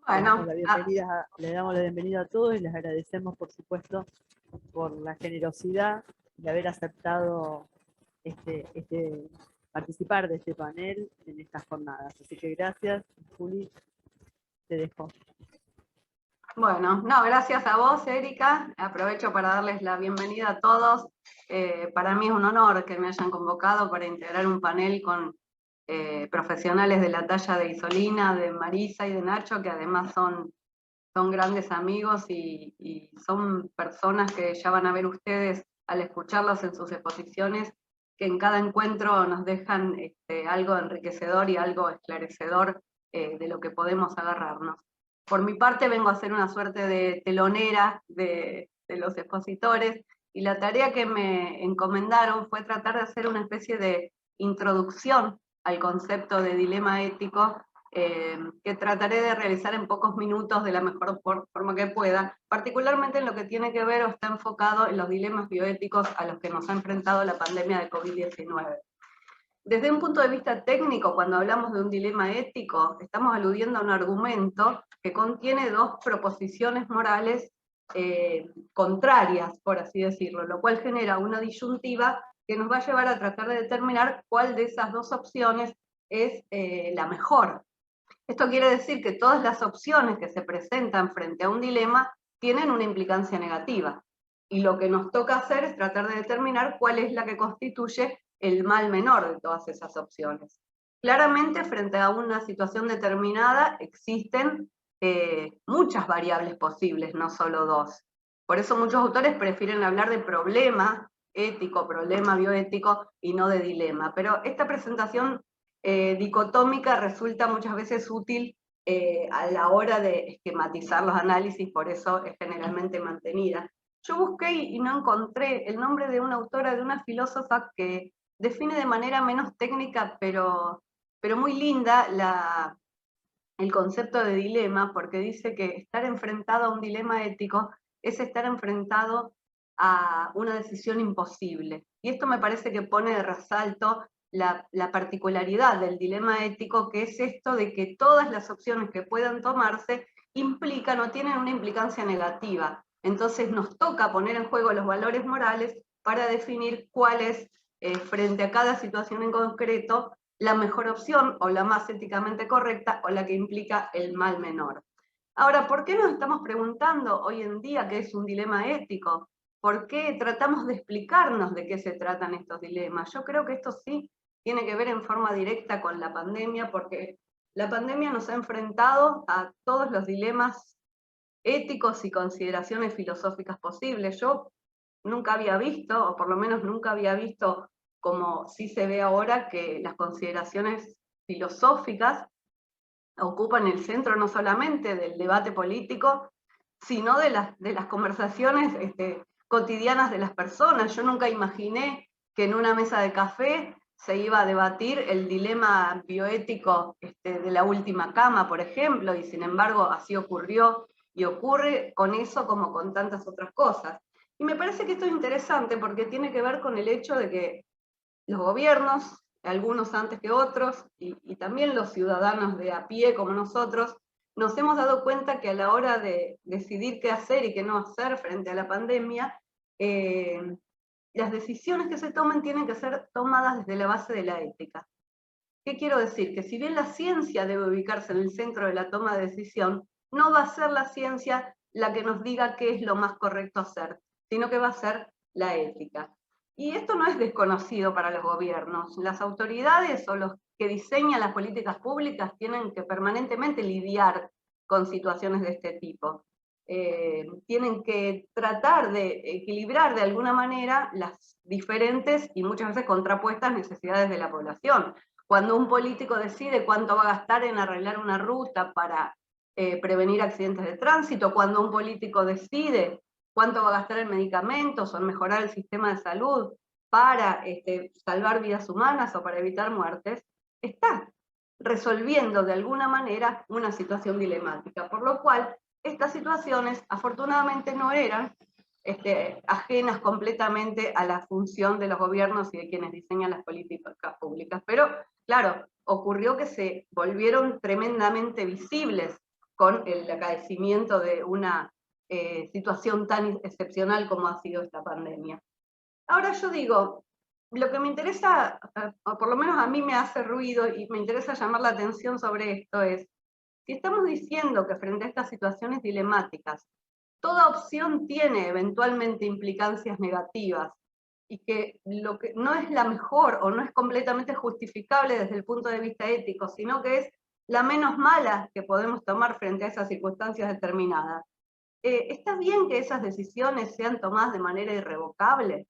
Bueno, le damos la bienvenida a todos y les agradecemos, por supuesto, por la generosidad de haber aceptado participar de este panel en estas jornadas. Así que gracias, Juli, te dejo. bueno, no, gracias a vos, Erika. Aprovecho para darles la bienvenida a todos. Para mí es un honor que me hayan convocado para integrar un panel con profesionales de la talla de Isolina, de Marisa y de Nacho, que además son grandes amigos y son personas que ya van a ver ustedes al escucharlos en sus exposiciones, que en cada encuentro nos dejan algo enriquecedor y algo esclarecedor de lo que podemos agarrarnos. Por mi parte vengo a hacer una suerte de telonera de los expositores, y la tarea que me encomendaron fue tratar de hacer una especie de introducción al concepto de dilema ético, que trataré de realizar en pocos minutos de la mejor forma que pueda, particularmente en lo que tiene que ver o está enfocado en los dilemas bioéticos a los que nos ha enfrentado la pandemia de COVID-19. Desde un punto de vista técnico, cuando hablamos de un dilema ético, estamos aludiendo a un argumento que contiene dos proposiciones morales contrarias, por así decirlo, lo cual genera una disyuntiva que nos va a llevar a tratar de determinar cuál de esas dos opciones es la mejor. Esto quiere decir que todas las opciones que se presentan frente a un dilema tienen una implicancia negativa. Y lo que nos toca hacer es tratar de determinar cuál es la que constituye el mal menor de todas esas opciones. Claramente, frente a una situación determinada, existen muchas variables posibles, no solo dos. Por eso muchos autores prefieren hablar de problema ético, problema bioético, y no de dilema. Pero esta presentación dicotómica resulta muchas veces útil a la hora de esquematizar los análisis, por eso es generalmente mantenida. Yo busqué y no encontré el nombre de una autora, de una filósofa que define de manera menos técnica, pero muy linda, el concepto de dilema, porque dice que estar enfrentado a un dilema ético es estar enfrentado a una decisión imposible. Y esto me parece que pone de resalto la particularidad del dilema ético, que es esto de que todas las opciones que puedan tomarse implican o tienen una implicancia negativa. Entonces nos toca poner en juego los valores morales para definir cuál es, frente a cada situación en concreto, la mejor opción o la más éticamente correcta o la que implica el mal menor. Ahora, ¿por qué nos estamos preguntando hoy en día qué es un dilema ético? ¿Por qué tratamos de explicarnos de qué se tratan estos dilemas? Yo creo que esto sí tiene que ver en forma directa con la pandemia, porque la pandemia nos ha enfrentado a todos los dilemas éticos y consideraciones filosóficas posibles. Yo nunca había visto, o por lo menos nunca había visto, como sí se ve ahora, que las consideraciones filosóficas ocupan el centro no solamente del debate político, sino de las conversaciones cotidianas de las personas. Yo nunca imaginé que en una mesa de café se iba a debatir el dilema bioético de la última cama, por ejemplo, y sin embargo así ocurrió, y ocurre con eso como con tantas otras cosas. Y me parece que esto es interesante porque tiene que ver con el hecho de que los gobiernos, algunos antes que otros, y también los ciudadanos de a pie como nosotros, nos hemos dado cuenta que a la hora de decidir qué hacer y qué no hacer frente a la pandemia, las decisiones que se tomen tienen que ser tomadas desde la base de la ética. ¿Qué quiero decir? Que si bien la ciencia debe ubicarse en el centro de la toma de decisión, no va a ser la ciencia la que nos diga qué es lo más correcto hacer, sino que va a ser la ética. Y esto no es desconocido para los gobiernos. Las autoridades o los que diseñan las políticas públicas tienen que permanentemente lidiar con situaciones de este tipo. Tienen que tratar de equilibrar de alguna manera las diferentes y muchas veces contrapuestas necesidades de la población. Cuando un político decide cuánto va a gastar en arreglar una ruta para prevenir accidentes de tránsito, cuando un político decide cuánto va a gastar en medicamentos o en mejorar el sistema de salud para salvar vidas humanas o para evitar muertes, está resolviendo de alguna manera una situación dilemática, por lo cual estas situaciones afortunadamente no eran ajenas completamente a la función de los gobiernos y de quienes diseñan las políticas públicas. Pero, claro, ocurrió que se volvieron tremendamente visibles con el acaecimiento de una situación tan excepcional como ha sido esta pandemia. Ahora yo digo, lo que me interesa, o por lo menos a mí me hace ruido y me interesa llamar la atención sobre esto es, si estamos diciendo que frente a estas situaciones dilemáticas, toda opción tiene eventualmente implicancias negativas y que lo que no es la mejor o no es completamente justificable desde el punto de vista ético, sino que es la menos mala que podemos tomar frente a esas circunstancias determinadas. ¿Está bien que esas decisiones sean tomadas de manera irrevocable?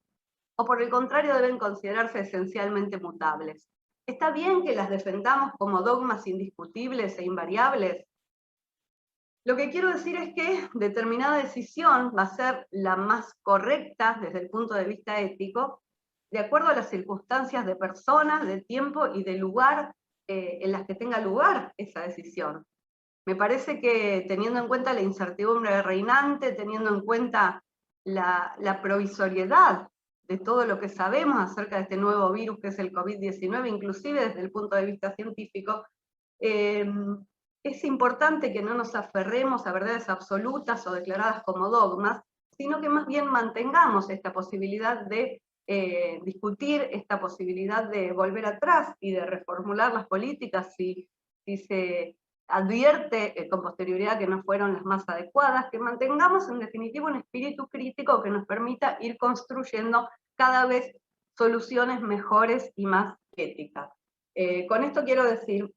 ¿O por el contrario deben considerarse esencialmente mutables? ¿Está bien que las defendamos como dogmas indiscutibles e invariables? Lo que quiero decir es que determinada decisión va a ser la más correcta desde el punto de vista ético, de acuerdo a las circunstancias de persona, de tiempo y de lugar en las que tenga lugar esa decisión. Me parece que teniendo en cuenta la incertidumbre reinante, teniendo en cuenta la provisoriedad de todo lo que sabemos acerca de este nuevo virus que es el COVID-19, inclusive desde el punto de vista científico, es importante que no nos aferremos a verdades absolutas o declaradas como dogmas, sino que más bien mantengamos esta posibilidad de discutir, esta posibilidad de volver atrás y de reformular las políticas si se advierte con posterioridad que no fueron las más adecuadas, que mantengamos en definitiva un espíritu crítico que nos permita ir construyendo cada vez soluciones mejores y más éticas. Con esto quiero decir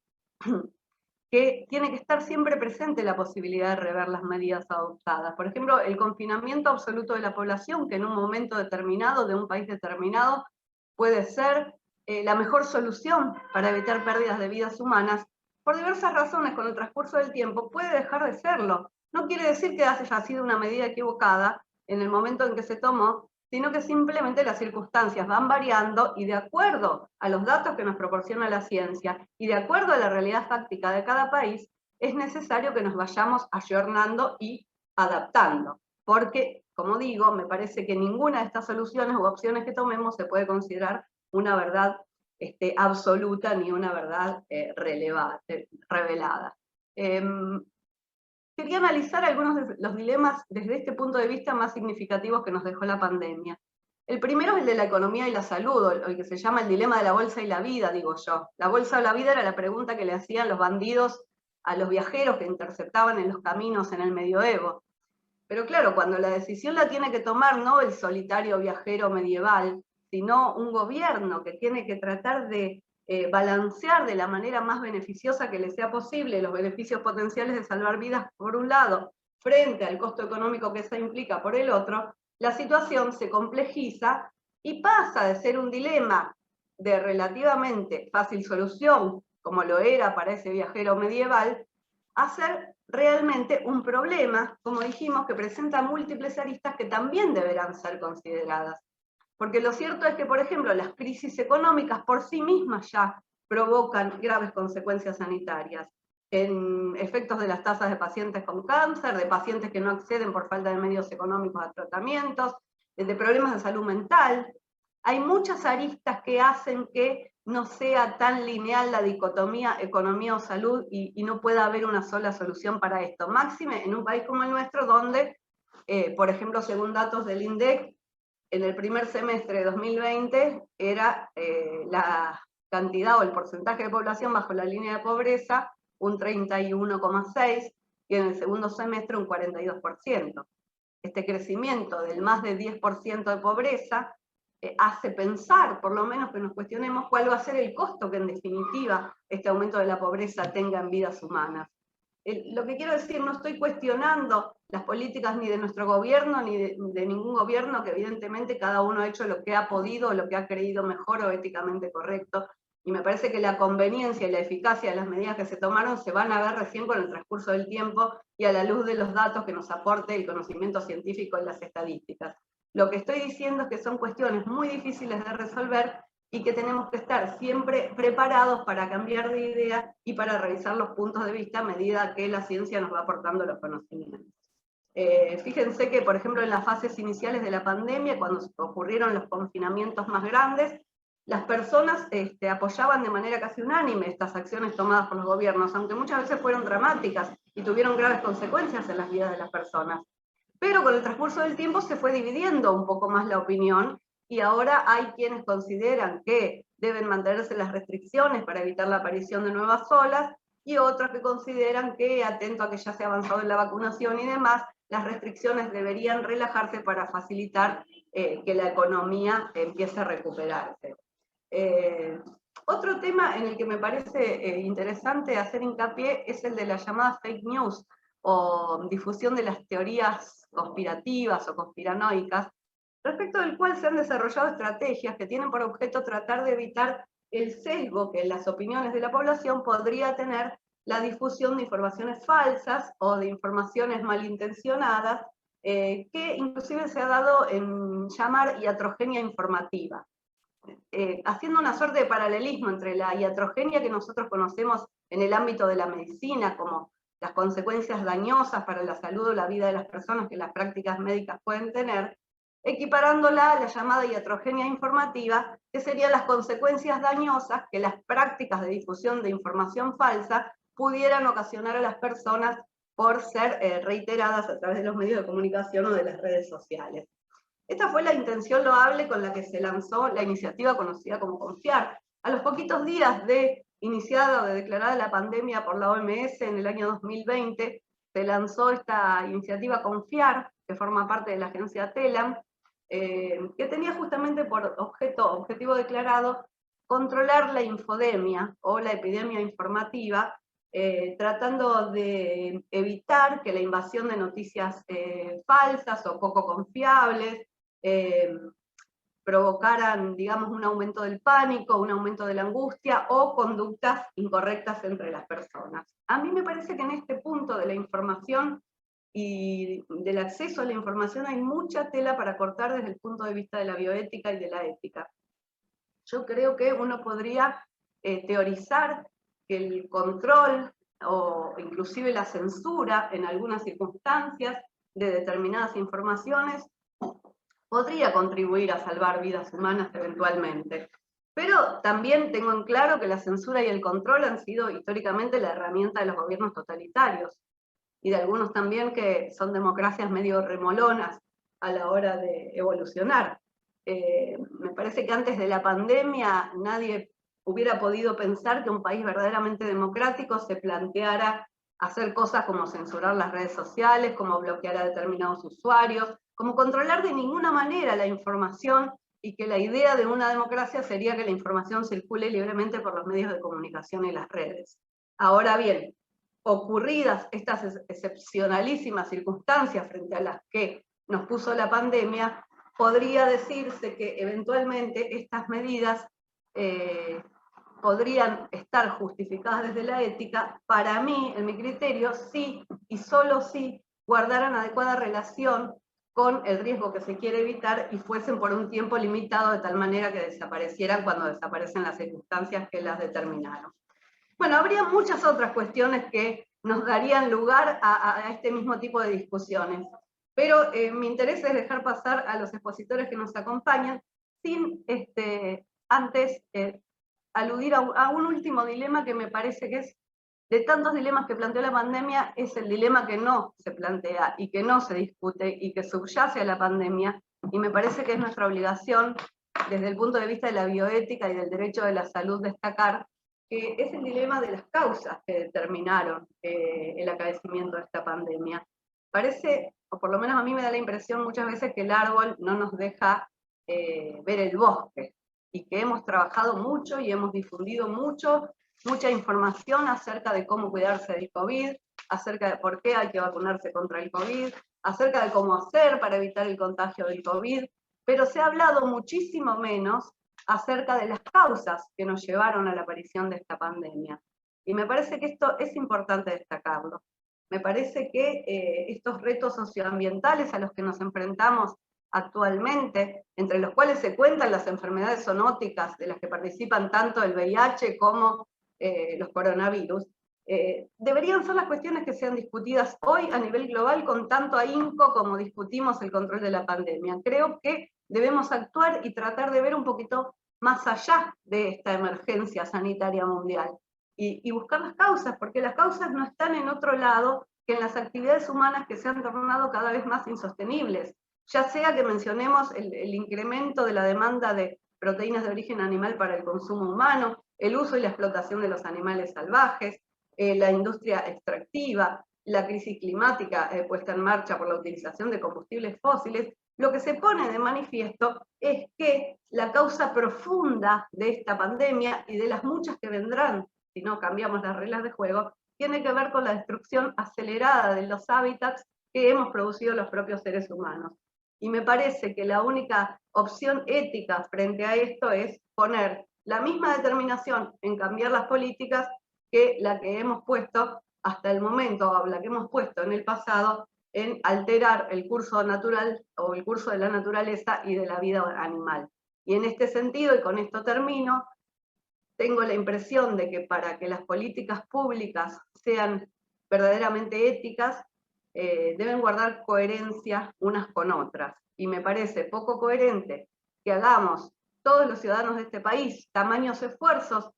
que tiene que estar siempre presente la posibilidad de rever las medidas adoptadas. Por ejemplo, el confinamiento absoluto de la población, que en un momento determinado, de un país determinado, puede ser la mejor solución para evitar pérdidas de vidas humanas, por diversas razones con el transcurso del tiempo puede dejar de serlo. No quiere decir que haya sido una medida equivocada en el momento en que se tomó, sino que simplemente las circunstancias van variando y de acuerdo a los datos que nos proporciona la ciencia y de acuerdo a la realidad fáctica de cada país, es necesario que nos vayamos ayornando y adaptando. Porque, como digo, me parece que ninguna de estas soluciones u opciones que tomemos se puede considerar una verdad absoluta ni una verdad revelada. Quería analizar algunos de los dilemas desde este punto de vista más significativos que nos dejó la pandemia. El primero es el de la economía y la salud, o el que se llama el dilema de la bolsa y la vida, digo yo. La bolsa o la vida era la pregunta que le hacían los bandidos a los viajeros que interceptaban en los caminos en el medioevo. Pero claro, cuando la decisión la tiene que tomar no el solitario viajero medieval, sino un gobierno que tiene que tratar de balancear de la manera más beneficiosa que le sea posible los beneficios potenciales de salvar vidas por un lado, frente al costo económico que eso implica por el otro, la situación se complejiza y pasa de ser un dilema de relativamente fácil solución, como lo era para ese viajero medieval, a ser realmente un problema, como dijimos, que presenta múltiples aristas que también deberán ser consideradas. Porque lo cierto es que, por ejemplo, las crisis económicas por sí mismas ya provocan graves consecuencias sanitarias, en efectos de las tasas de pacientes con cáncer, de pacientes que no acceden por falta de medios económicos a tratamientos, de problemas de salud mental. Hay muchas aristas que hacen que no sea tan lineal la dicotomía economía o salud y no pueda haber una sola solución para esto. Máxime en un país como el nuestro, donde, por ejemplo, según datos del INDEC, en el primer semestre de 2020 era la cantidad o el porcentaje de población bajo la línea de pobreza un 31,6% y en el segundo semestre un 42%. Este crecimiento del más de 10% de pobreza hace pensar, por lo menos que nos cuestionemos cuál va a ser el costo que en definitiva este aumento de la pobreza tenga en vidas humanas. Lo que quiero decir, no estoy cuestionando las políticas ni de nuestro gobierno ni de ningún gobierno, que evidentemente cada uno ha hecho lo que ha podido o lo que ha creído mejor o éticamente correcto, y me parece que la conveniencia y la eficacia de las medidas que se tomaron se van a ver recién con el transcurso del tiempo y a la luz de los datos que nos aporte el conocimiento científico y las estadísticas. Lo que estoy diciendo es que son cuestiones muy difíciles de resolver y que tenemos que estar siempre preparados para cambiar de idea y para revisar los puntos de vista a medida que la ciencia nos va aportando los conocimientos. Fíjense que, por ejemplo, en las fases iniciales de la pandemia, cuando ocurrieron los confinamientos más grandes, las personas apoyaban de manera casi unánime estas acciones tomadas por los gobiernos, aunque muchas veces fueron dramáticas y tuvieron graves consecuencias en las vidas de las personas. Pero con el transcurso del tiempo se fue dividiendo un poco más la opinión, y ahora hay quienes consideran que deben mantenerse las restricciones para evitar la aparición de nuevas olas, y otros que consideran que, atento a que ya se ha avanzado en la vacunación y demás, las restricciones deberían relajarse para facilitar que la economía empiece a recuperarse. Otro tema en el que me parece interesante hacer hincapié es el de las llamadas fake news, o difusión de las teorías conspirativas o conspiranoicas, respecto del cual se han desarrollado estrategias que tienen por objeto tratar de evitar el sesgo que en las opiniones de la población podría tener la difusión de informaciones falsas o de informaciones malintencionadas, que inclusive se ha dado en llamar iatrogenia informativa. Haciendo una suerte de paralelismo entre la iatrogenia que nosotros conocemos en el ámbito de la medicina, como las consecuencias dañosas para la salud o la vida de las personas que las prácticas médicas pueden tener, equiparándola a la llamada iatrogenia informativa, que serían las consecuencias dañosas que las prácticas de difusión de información falsa pudieran ocasionar a las personas por ser reiteradas a través de los medios de comunicación o de las redes sociales. Esta fue la intención loable con la que se lanzó la iniciativa conocida como Confiar. A los poquitos días de iniciada o de declarada la pandemia por la OMS en el año 2020, se lanzó esta iniciativa Confiar, que forma parte de la agencia TELAM, que tenía justamente por objetivo declarado controlar la infodemia o la epidemia informativa, tratando de evitar que la invasión de noticias falsas o poco confiables provocaran, digamos, un aumento del pánico, un aumento de la angustia o conductas incorrectas entre las personas. A mí me parece que en este punto de la información y del acceso a la información hay mucha tela para cortar desde el punto de vista de la bioética y de la ética. Yo creo que uno podría teorizar que el control o inclusive la censura en algunas circunstancias de determinadas informaciones podría contribuir a salvar vidas humanas eventualmente. Pero también tengo en claro que la censura y el control han sido históricamente la herramienta de los gobiernos totalitarios, y de algunos también que son democracias medio remolonas a la hora de evolucionar. Me parece que antes de la pandemia nadie hubiera podido pensar que un país verdaderamente democrático se planteara hacer cosas como censurar las redes sociales, como bloquear a determinados usuarios, como controlar de ninguna manera la información, y que la idea de una democracia sería que la información circule libremente por los medios de comunicación y las redes. Ahora bien, ocurridas estas excepcionalísimas circunstancias frente a las que nos puso la pandemia, podría decirse que eventualmente estas medidas podrían estar justificadas desde la ética. Para mí, en mi criterio, sí y solo sí guardaran adecuada relación con el riesgo que se quiere evitar y fuesen por un tiempo limitado, de tal manera que desaparecieran cuando desaparecen las circunstancias que las determinaron. Bueno, habría muchas otras cuestiones que nos darían lugar a este mismo tipo de discusiones, pero mi interés es dejar pasar a los expositores que nos acompañan sin antes aludir a un último dilema que me parece que es, de tantos dilemas que planteó la pandemia, es el dilema que no se plantea y que no se discute y que subyace a la pandemia, y me parece que es nuestra obligación, desde el punto de vista de la bioética y del derecho de la salud, destacar que es el dilema de las causas que determinaron el acaecimiento de esta pandemia. Parece, o por lo menos a mí me da la impresión muchas veces, que el árbol no nos deja ver el bosque, y que hemos trabajado mucho y hemos difundido mucha información acerca de cómo cuidarse del COVID, acerca de por qué hay que vacunarse contra el COVID, acerca de cómo hacer para evitar el contagio del COVID, pero se ha hablado muchísimo menos acerca de las causas que nos llevaron a la aparición de esta pandemia. Y me parece que esto es importante destacarlo. Me parece que estos retos socioambientales a los que nos enfrentamos actualmente, entre los cuales se cuentan las enfermedades zoonóticas de las que participan tanto el VIH como los coronavirus, deberían ser las cuestiones que sean discutidas hoy a nivel global con tanto ahínco como discutimos el control de la pandemia. Creo que debemos actuar y tratar de ver un poquito más allá de esta emergencia sanitaria mundial y buscar las causas, porque las causas no están en otro lado que en las actividades humanas que se han tornado cada vez más insostenibles. Ya sea que mencionemos el incremento de la demanda de proteínas de origen animal para el consumo humano, el uso y la explotación de los animales salvajes, la industria extractiva, la crisis climática puesta en marcha por la utilización de combustibles fósiles, lo que se pone de manifiesto es que la causa profunda de esta pandemia y de las muchas que vendrán si no cambiamos las reglas de juego, tiene que ver con la destrucción acelerada de los hábitats que hemos producido los propios seres humanos. Y me parece que la única opción ética frente a esto es poner la misma determinación en cambiar las políticas que la que hemos puesto hasta el momento, o la que hemos puesto en el pasado, en alterar el curso natural o el curso de la naturaleza y de la vida animal. Y en este sentido, y con esto termino, tengo la impresión de que para que las políticas públicas sean verdaderamente éticas, deben guardar coherencia unas con otras. Y me parece poco coherente que hagamos todos los ciudadanos de este país tamaños esfuerzos,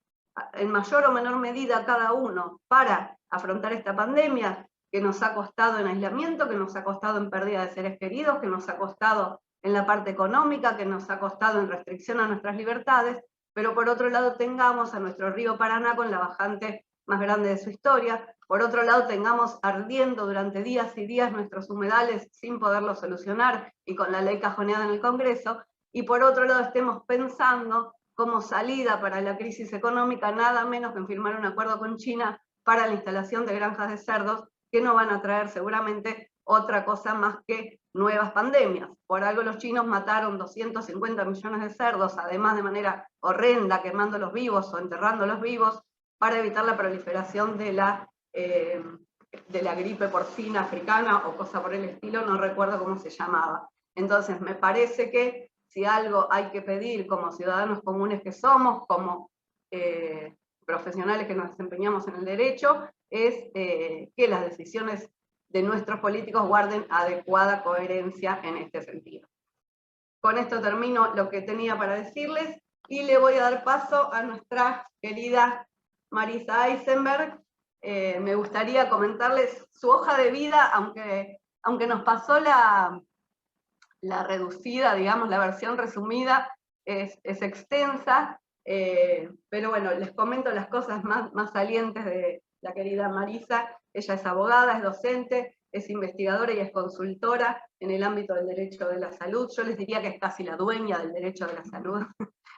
en mayor o menor medida cada uno, para afrontar esta pandemia que nos ha costado en aislamiento, que nos ha costado en pérdida de seres queridos, que nos ha costado en la parte económica, que nos ha costado en restricción a nuestras libertades, pero por otro lado tengamos a nuestro río Paraná con la bajante más grande de su historia, por otro lado tengamos ardiendo durante días y días nuestros humedales sin poderlo solucionar y con la ley cajoneada en el Congreso, y por otro lado estemos pensando como salida para la crisis económica nada menos que en firmar un acuerdo con China para la instalación de granjas de cerdos que no van a traer seguramente otra cosa más que nuevas pandemias. Por algo los chinos mataron 250 millones de cerdos, además de manera horrenda, quemándolos vivos o enterrándolos vivos, para evitar la proliferación de la gripe porcina africana o cosa por el estilo, no recuerdo cómo se llamaba. Entonces me parece que si algo hay que pedir como ciudadanos comunes que somos, como profesionales que nos desempeñamos en el derecho, es que las decisiones de nuestros políticos guarden adecuada coherencia en este sentido. Con esto termino lo que tenía para decirles y le voy a dar paso a nuestra querida Marisa Eisenberg. Me gustaría comentarles su hoja de vida, aunque nos pasó la reducida, digamos, la versión resumida es extensa, pero bueno, les comento las cosas más salientes de la querida Marisa. Ella es abogada, es docente, es investigadora y es consultora en el ámbito del derecho de la salud. Yo les diría que es casi la dueña del derecho de la salud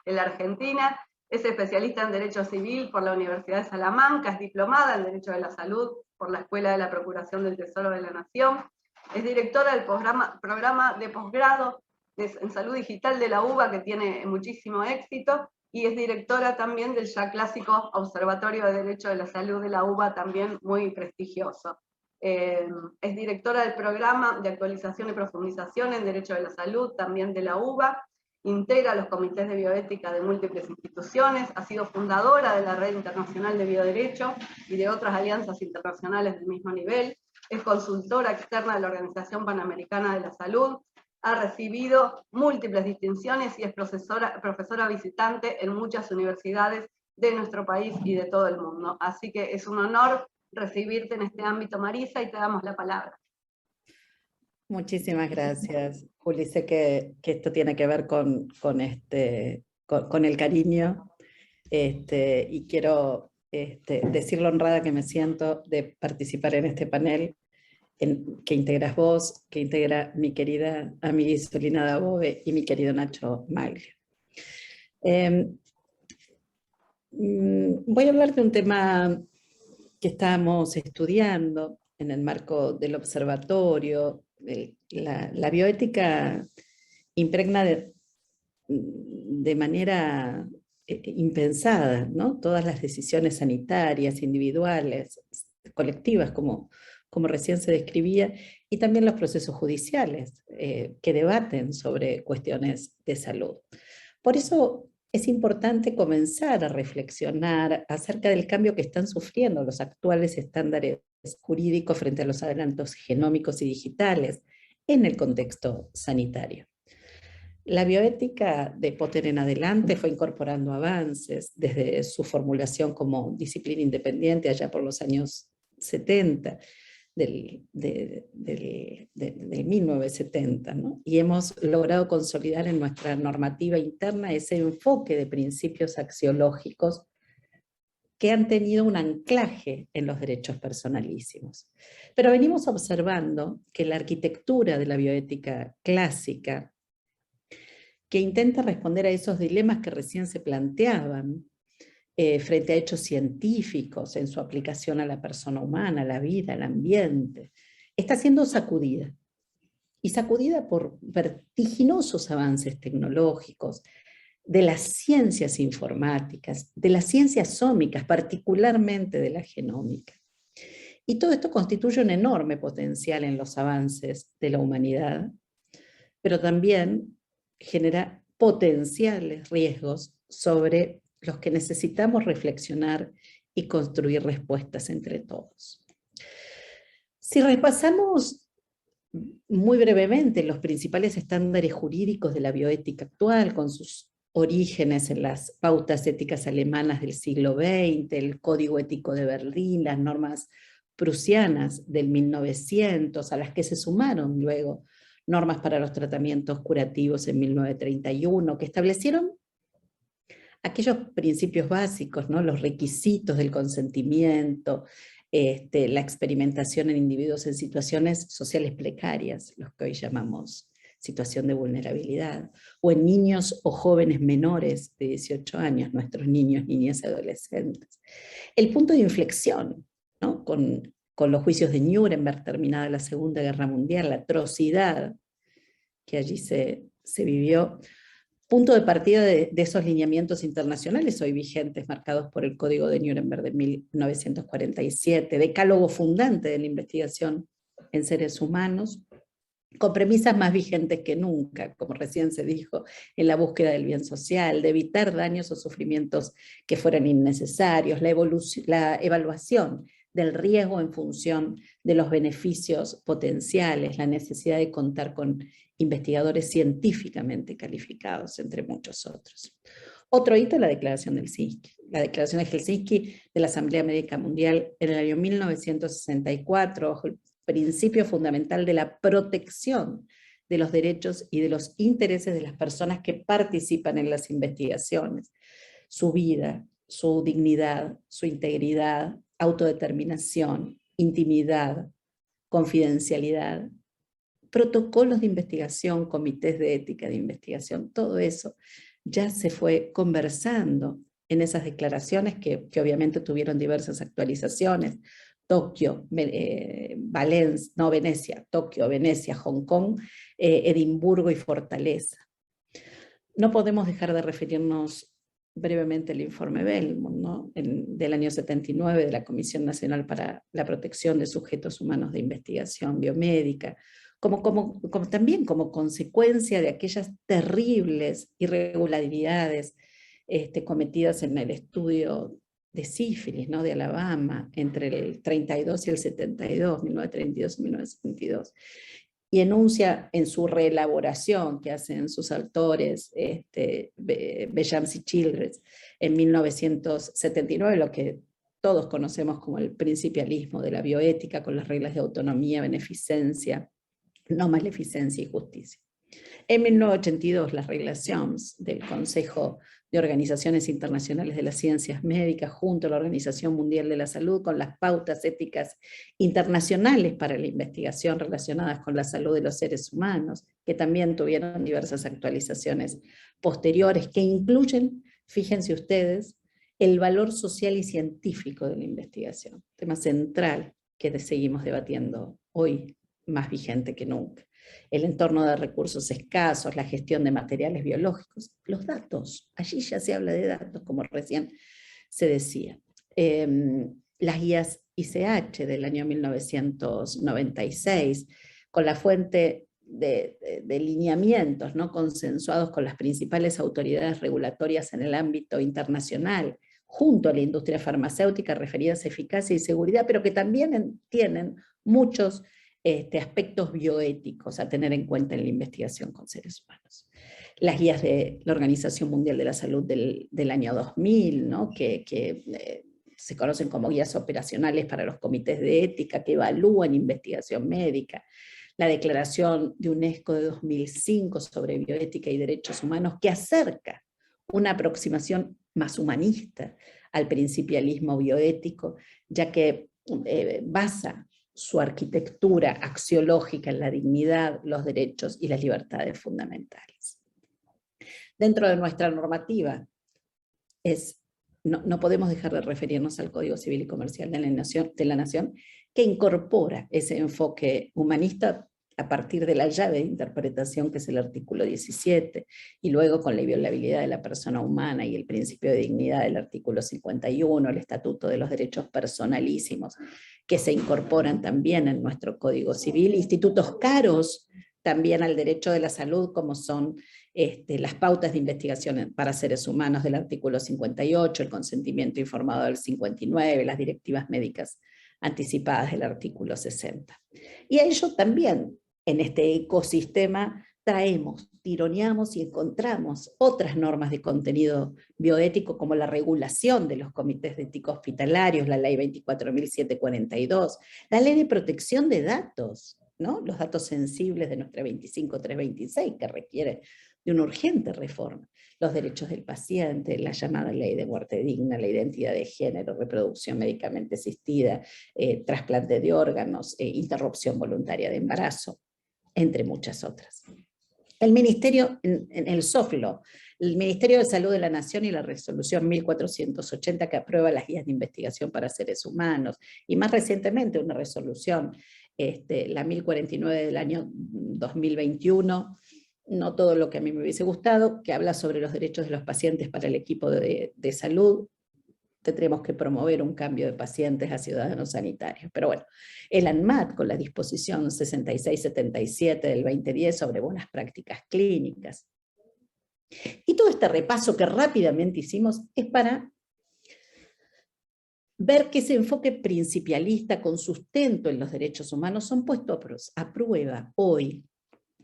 en la Argentina. Es especialista en Derecho Civil por la Universidad de Salamanca, es diplomada en Derecho de la Salud por la Escuela de la Procuración del Tesoro de la Nación, es directora del programa de posgrado en Salud Digital de la UBA, que tiene muchísimo éxito, y es directora también del ya clásico Observatorio de Derecho de la Salud de la UBA, también muy prestigioso. Es directora del programa de actualización y profundización en Derecho de la Salud, también de la UBA, integra los comités de bioética de múltiples instituciones, ha sido fundadora de la Red Internacional de Bioderecho y de otras alianzas internacionales del mismo nivel, es consultora externa de la Organización Panamericana de la Salud, ha recibido múltiples distinciones y es profesora visitante en muchas universidades de nuestro país y de todo el mundo. Así que es un honor recibirte en este ámbito, Marisa, y te damos la palabra. Muchísimas gracias, Juli. Sé que esto tiene que ver con el cariño, y quiero decir lo honrada que me siento de participar en este panel que integras vos, que integra mi querida amiga Isolina Dabove y mi querido Nacho Maglia. Voy a hablar de un tema que estamos estudiando en el marco del observatorio. La bioética impregna de manera impensada, ¿no?, todas las decisiones sanitarias, individuales, colectivas, como recién se describía, y también los procesos judiciales que debaten sobre cuestiones de salud. Por eso es importante comenzar a reflexionar acerca del cambio que están sufriendo los actuales estándares jurídicos frente a los adelantos genómicos y digitales en el contexto sanitario. La bioética de Potter en adelante fue incorporando avances desde su formulación como disciplina independiente allá por los años 70, del 1970, ¿no? Y hemos logrado consolidar en nuestra normativa interna ese enfoque de principios axiológicos que han tenido un anclaje en los derechos personalísimos. Pero venimos observando que la arquitectura de la bioética clásica, que intenta responder a esos dilemas que recién se planteaban frente a hechos científicos en su aplicación a la persona humana, a la vida, al ambiente, está siendo sacudida. Y sacudida por vertiginosos avances tecnológicos, de las ciencias informáticas, de las ciencias sómicas, particularmente de la genómica. Y todo esto constituye un enorme potencial en los avances de la humanidad, pero también genera potenciales riesgos sobre los que necesitamos reflexionar y construir respuestas entre todos. Si repasamos muy brevemente los principales estándares jurídicos de la bioética actual, con sus orígenes en las pautas éticas alemanas del siglo XX, el Código Ético de Berlín, las normas prusianas del 1900, a las que se sumaron luego normas para los tratamientos curativos en 1931, que establecieron aquellos principios básicos, ¿no? Los requisitos del consentimiento, la experimentación en individuos en situaciones sociales precarias, los que hoy llamamos situación de vulnerabilidad, o en niños o jóvenes menores de 18 años, nuestros niños, niñas y adolescentes. El punto de inflexión, ¿no? Con los juicios de Nuremberg terminada la Segunda Guerra Mundial, la atrocidad que allí se vivió, punto de partida de esos lineamientos internacionales hoy vigentes marcados por el Código de Nuremberg de 1947, decálogo fundante de la investigación en seres humanos, con premisas más vigentes que nunca, como recién se dijo, en la búsqueda del bien social, de evitar daños o sufrimientos que fueran innecesarios, la evaluación del riesgo en función de los beneficios potenciales, la necesidad de contar con investigadores científicamente calificados, entre muchos otros. Otro hito, la Declaración de Helsinki. La Declaración de Helsinki de la Asamblea Médica Mundial en el año 1964, bajo el principio fundamental de la protección de los derechos y de los intereses de las personas que participan en las investigaciones, su vida, su dignidad, su integridad, autodeterminación, intimidad, confidencialidad, protocolos de investigación, comités de ética de investigación, todo eso ya se fue conversando en esas declaraciones que obviamente tuvieron diversas actualizaciones. Tokio, Venecia, Hong Kong, Edimburgo y Fortaleza. No podemos dejar de referirnos brevemente al informe Belmont, ¿no? Del año 79 de la Comisión Nacional para la Protección de Sujetos Humanos de Investigación Biomédica, también como consecuencia de aquellas terribles irregularidades cometidas en el estudio de sífilis, ¿no? De Alabama, entre el 32 y el 72, 1932 y 1972, y enuncia en su reelaboración que hacen sus autores, Bellams y Childress, en 1979, lo que todos conocemos como el principialismo de la bioética, con las reglas de autonomía, beneficencia, no maleficencia y justicia. En 1982, las regulaciones del Consejo de Organizaciones Internacionales de las Ciencias Médicas junto a la Organización Mundial de la Salud, con las pautas éticas internacionales para la investigación relacionadas con la salud de los seres humanos, que también tuvieron diversas actualizaciones posteriores, que incluyen, fíjense ustedes, el valor social y científico de la investigación, tema central que seguimos debatiendo hoy, más vigente que nunca. El entorno de recursos escasos, la gestión de materiales biológicos, los datos, allí ya se habla de datos, como recién se decía. Las guías ICH del año 1996, con la fuente de lineamientos, ¿no? Consensuados con las principales autoridades regulatorias en el ámbito internacional, junto a la industria farmacéutica, referidas a eficacia y seguridad, pero que también tienen muchos aspectos bioéticos a tener en cuenta en la investigación con seres humanos. las guías de la Organización Mundial de la Salud del año 2000, ¿no? que se conocen como guías operacionales para los comités de ética que evalúan investigación médica, la Declaración de UNESCO de 2005 sobre bioética y derechos humanos, que acerca una aproximación más humanista al principialismo bioético, ya que basa su arquitectura axiológica en la dignidad, los derechos y las libertades fundamentales. Dentro de nuestra normativa, no podemos dejar de referirnos al Código Civil y Comercial de la Nación, que incorpora ese enfoque humanista a partir de la llave de interpretación que es el artículo 17, y luego con la inviolabilidad de la persona humana y el principio de dignidad del artículo 51, el Estatuto de los Derechos Personalísimos, que se incorporan también en nuestro Código Civil, institutos caros también al derecho de la salud, como son las pautas de investigación para seres humanos del artículo 58, el consentimiento informado del 59, las directivas médicas anticipadas del artículo 60. Y a ello también, en este ecosistema, traemos, tironeamos y encontramos otras normas de contenido bioético, como la regulación de los comités de ética hospitalarios, la ley 24.742, la ley de protección de datos, ¿no? Los datos sensibles de nuestra 25326, que requiere de una urgente reforma, los derechos del paciente, la llamada ley de muerte digna, la identidad de género, reproducción médicamente asistida, trasplante de órganos, interrupción voluntaria de embarazo, entre muchas otras. El Ministerio, en el SOFLO, el Ministerio de Salud de la Nación y la resolución 1480 que aprueba las guías de investigación para seres humanos, y más recientemente una resolución, la 1049 del año 2021, no todo lo que a mí me hubiese gustado, que habla sobre los derechos de los pacientes para el equipo de salud. Tendremos que promover un cambio de pacientes a ciudadanos sanitarios. Pero bueno, el ANMAT con la disposición 6677 del 2010 sobre buenas prácticas clínicas. Y todo este repaso que rápidamente hicimos es para ver que ese enfoque principialista con sustento en los derechos humanos son puestos a prueba hoy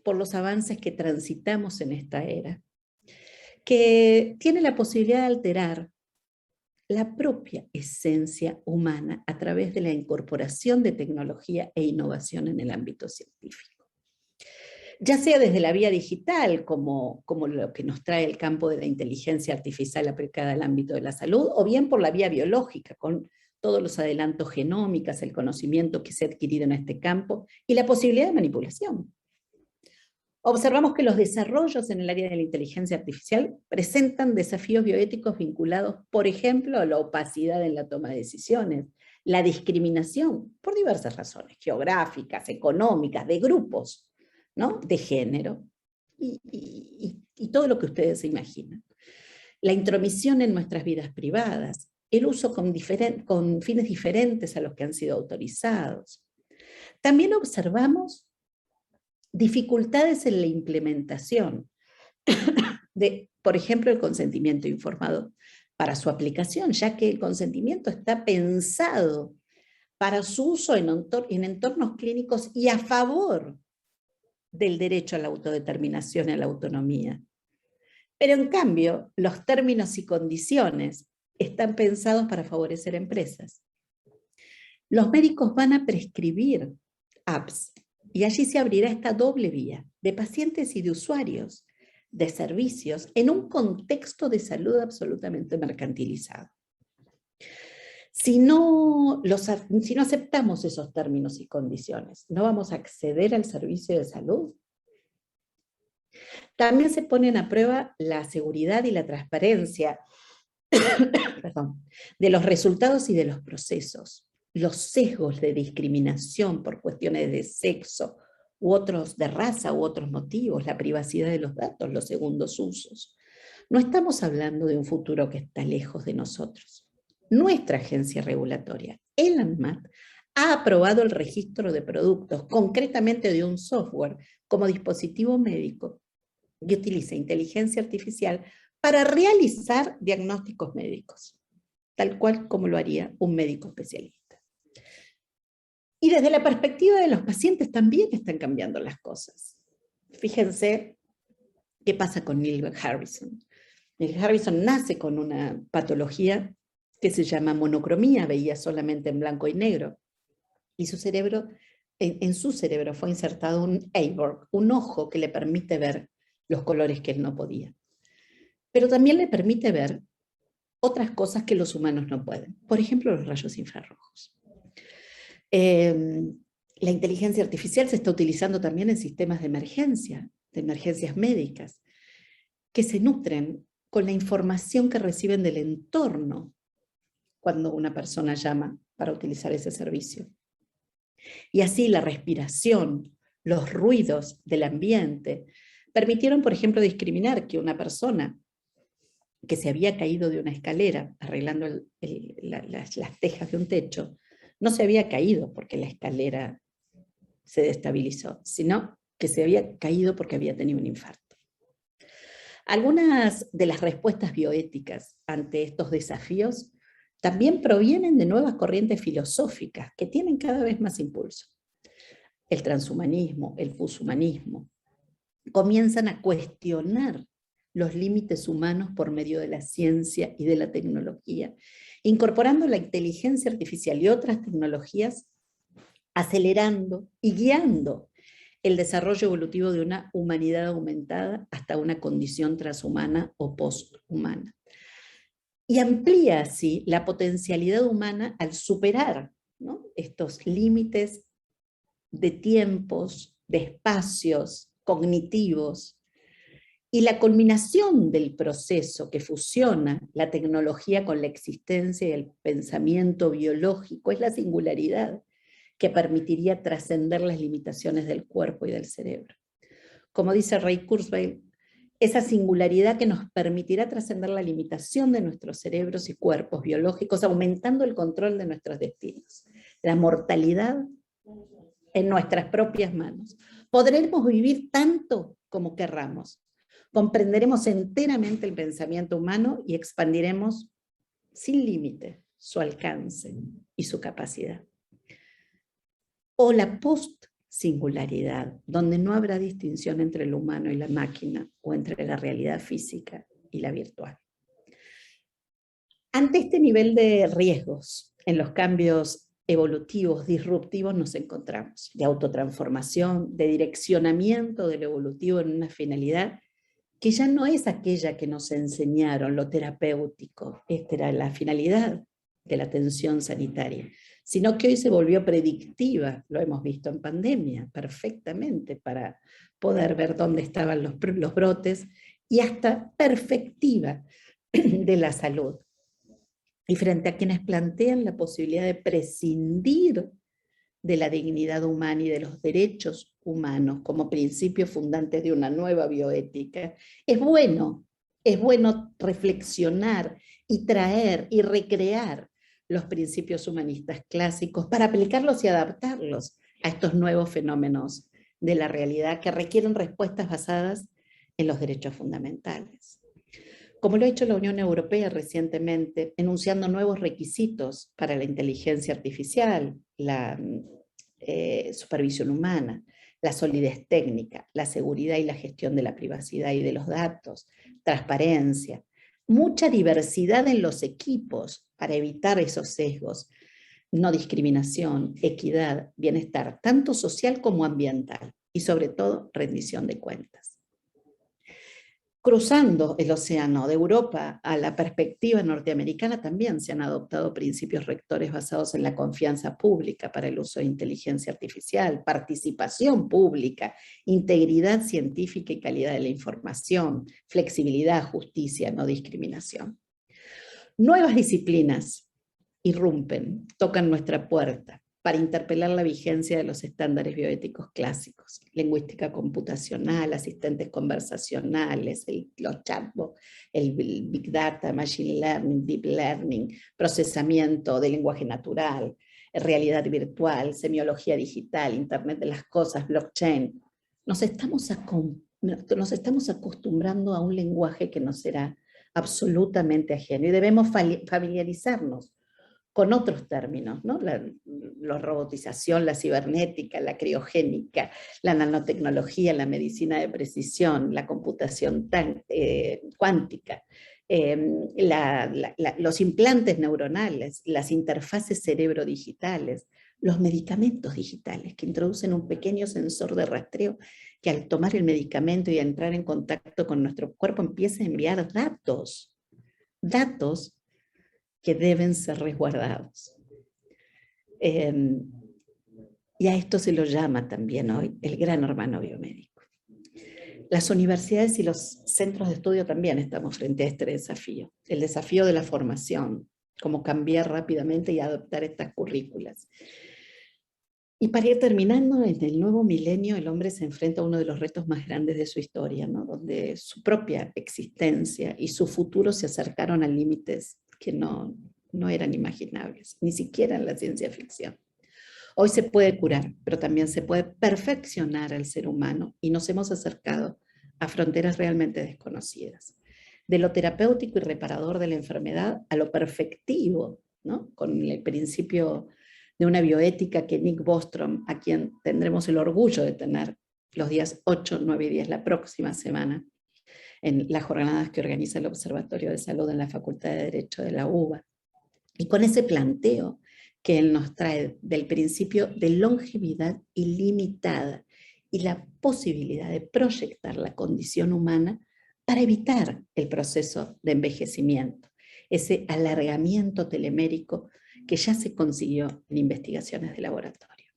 por los avances que transitamos en esta era, que tiene la posibilidad de alterar la propia esencia humana a través de la incorporación de tecnología e innovación en el ámbito científico. Ya sea desde la vía digital, como lo que nos trae el campo de la inteligencia artificial aplicada al ámbito de la salud, o bien por la vía biológica, con todos los adelantos genómicos, el conocimiento que se ha adquirido en este campo y la posibilidad de manipulación. Observamos que los desarrollos en el área de la inteligencia artificial presentan desafíos bioéticos vinculados, por ejemplo, a la opacidad en la toma de decisiones, la discriminación, por diversas razones, geográficas, económicas, de grupos, ¿no? De género, y todo lo que ustedes se imaginan. La intromisión en nuestras vidas privadas, el uso con fines diferentes a los que han sido autorizados. También observamos dificultades en la implementación de, por ejemplo, el consentimiento informado para su aplicación, ya que el consentimiento está pensado para su uso en entornos clínicos y a favor del derecho a la autodeterminación y a la autonomía. Pero en cambio, los términos y condiciones están pensados para favorecer empresas. Los médicos van a prescribir apps, y allí se abrirá esta doble vía de pacientes y de usuarios de servicios en un contexto de salud absolutamente mercantilizado. Si no aceptamos esos términos y condiciones, no vamos a acceder al servicio de salud. También se ponen a prueba la seguridad y la transparencia de los resultados y de los procesos. Los sesgos de discriminación por cuestiones de sexo u otros de raza u otros motivos, la privacidad de los datos, los segundos usos. No estamos hablando de un futuro que está lejos de nosotros. Nuestra agencia regulatoria, el ANMAT, ha aprobado el registro de productos, concretamente de un software como dispositivo médico que utiliza inteligencia artificial para realizar diagnósticos médicos, tal cual como lo haría un médico especialista. Y desde la perspectiva de los pacientes también están cambiando las cosas. Fíjense ¿Qué pasa con Neil Harbisson? Neil Harbisson nace con una patología que se llama monocromía, veía solamente en blanco y negro, y su cerebro, en su cerebro fue insertado un Aborg, un ojo que le permite ver los colores que él no podía. Pero también le permite ver otras cosas que los humanos no pueden. Por ejemplo, los rayos infrarrojos. La inteligencia artificial se está utilizando también en sistemas de emergencia, de emergencias médicas, que se nutren con la información que reciben del entorno cuando una persona llama para utilizar ese servicio. Y así la respiración, los ruidos del ambiente, permitieron, por ejemplo, discriminar que una persona que se había caído de una escalera arreglando las tejas de un techo, no se había caído porque la escalera se destabilizó, sino que se había caído porque había tenido un infarto. Algunas de las respuestas bioéticas ante estos desafíos también provienen de nuevas corrientes filosóficas que tienen cada vez más impulso. El transhumanismo, el poshumanismo, comienzan a cuestionar los límites humanos por medio de la ciencia y de la tecnología, incorporando la inteligencia artificial y otras tecnologías, acelerando y guiando el desarrollo evolutivo de una humanidad aumentada hasta una condición transhumana o posthumana. Y amplía así la potencialidad humana al superar, ¿no?, estos límites de tiempos, de espacios cognitivos. Y la culminación del proceso que fusiona la tecnología con la existencia y el pensamiento biológico es la singularidad que permitiría trascender las limitaciones del cuerpo y del cerebro. Como dice Ray Kurzweil, esa singularidad que nos permitirá trascender la limitación de nuestros cerebros y cuerpos biológicos, aumentando el control de nuestros destinos. La mortalidad en nuestras propias manos. Podremos vivir tanto como querramos. Comprenderemos enteramente el pensamiento humano y expandiremos sin límite su alcance y su capacidad. O la post-singularidad, donde no habrá distinción entre lo humano y la máquina, o entre la realidad física y la virtual. Ante este nivel de riesgos en los cambios evolutivos, disruptivos, nos encontramos, de autotransformación, de direccionamiento del evolutivo en una finalidad que ya no es aquella que nos enseñaron, lo terapéutico, esta era la finalidad de la atención sanitaria, sino que hoy se volvió predictiva, lo hemos visto en pandemia perfectamente, para poder ver dónde estaban los brotes, y hasta perfectiva de la salud. Y frente a quienes plantean la posibilidad de prescindir de la dignidad humana y de los derechos humanos como principios fundantes de una nueva bioética, es bueno reflexionar y traer y recrear los principios humanistas clásicos para aplicarlos y adaptarlos a estos nuevos fenómenos de la realidad que requieren respuestas basadas en los derechos fundamentales. Como lo ha hecho la Unión Europea recientemente, enunciando nuevos requisitos para la inteligencia artificial, la supervisión humana, la solidez técnica, la seguridad y la gestión de la privacidad y de los datos, transparencia, mucha diversidad en los equipos para evitar esos sesgos, no discriminación, equidad, bienestar, tanto social como ambiental, y sobre todo rendición de cuentas. Cruzando el océano de Europa a la perspectiva norteamericana, también se han adoptado principios rectores basados en la confianza pública para el uso de inteligencia artificial, participación pública, integridad científica y calidad de la información, flexibilidad, justicia, no discriminación. Nuevas disciplinas irrumpen, tocan nuestra puerta para interpelar la vigencia de los estándares bioéticos clásicos, lingüística computacional, asistentes conversacionales, los chatbots, el Big Data, Machine Learning, Deep Learning, procesamiento de lenguaje natural, realidad virtual, semiología digital, Internet de las cosas, blockchain. Nos estamos acostumbrando a un lenguaje que nos será absolutamente ajeno y debemos familiarizarnos con otros términos, ¿no? La robotización, la cibernética, la criogénica, la nanotecnología, la medicina de precisión, la computación cuántica, los implantes neuronales, las interfaces cerebro-digitales, los medicamentos digitales que introducen un pequeño sensor de rastreo que al tomar el medicamento y entrar en contacto con nuestro cuerpo empieza a enviar datos que deben ser resguardados. Y a esto se lo llama también hoy el gran hermano biomédico. Las universidades y los centros de estudio también estamos frente a este desafío, el desafío de la formación, cómo cambiar rápidamente y adoptar estas currículas. Y para ir terminando, en el nuevo milenio el hombre se enfrenta a uno de los retos más grandes de su historia, ¿no? Donde su propia existencia y su futuro se acercaron a límites que no eran imaginables, ni siquiera en la ciencia ficción. Hoy se puede curar, pero también se puede perfeccionar al ser humano y nos hemos acercado a fronteras realmente desconocidas. De lo terapéutico y reparador de la enfermedad a lo perfectivo, ¿no? Con el principio de una bioética que Nick Bostrom, a quien tendremos el orgullo de tener los días 8, 9 y 10 la próxima semana, en las jornadas que organiza el Observatorio de Salud en la Facultad de Derecho de la UBA. Y con ese planteo que él nos trae del principio de longevidad ilimitada y la posibilidad de proyectar la condición humana para evitar el proceso de envejecimiento, ese alargamiento telemérico que ya se consiguió en investigaciones de laboratorio.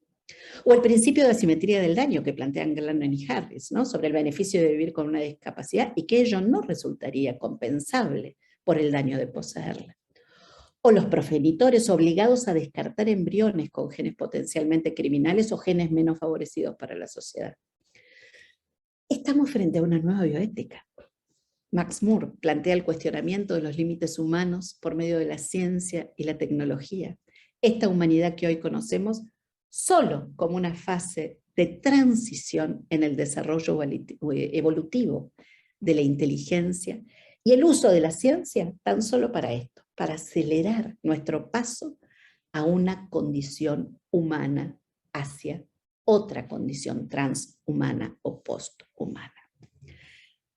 O el principio de asimetría del daño que plantean Glannon y Harris, ¿no? Sobre el beneficio de vivir con una discapacidad y que ello no resultaría compensable por el daño de poseerla. O los progenitores obligados a descartar embriones con genes potencialmente criminales o genes menos favorecidos para la sociedad. Estamos frente a una nueva bioética. Max Moore plantea el cuestionamiento de los límites humanos por medio de la ciencia y la tecnología. Esta humanidad que hoy conocemos solo como una fase de transición en el desarrollo evolutivo de la inteligencia y el uso de la ciencia tan solo para esto, para acelerar nuestro paso a una condición humana hacia otra condición transhumana o posthumana.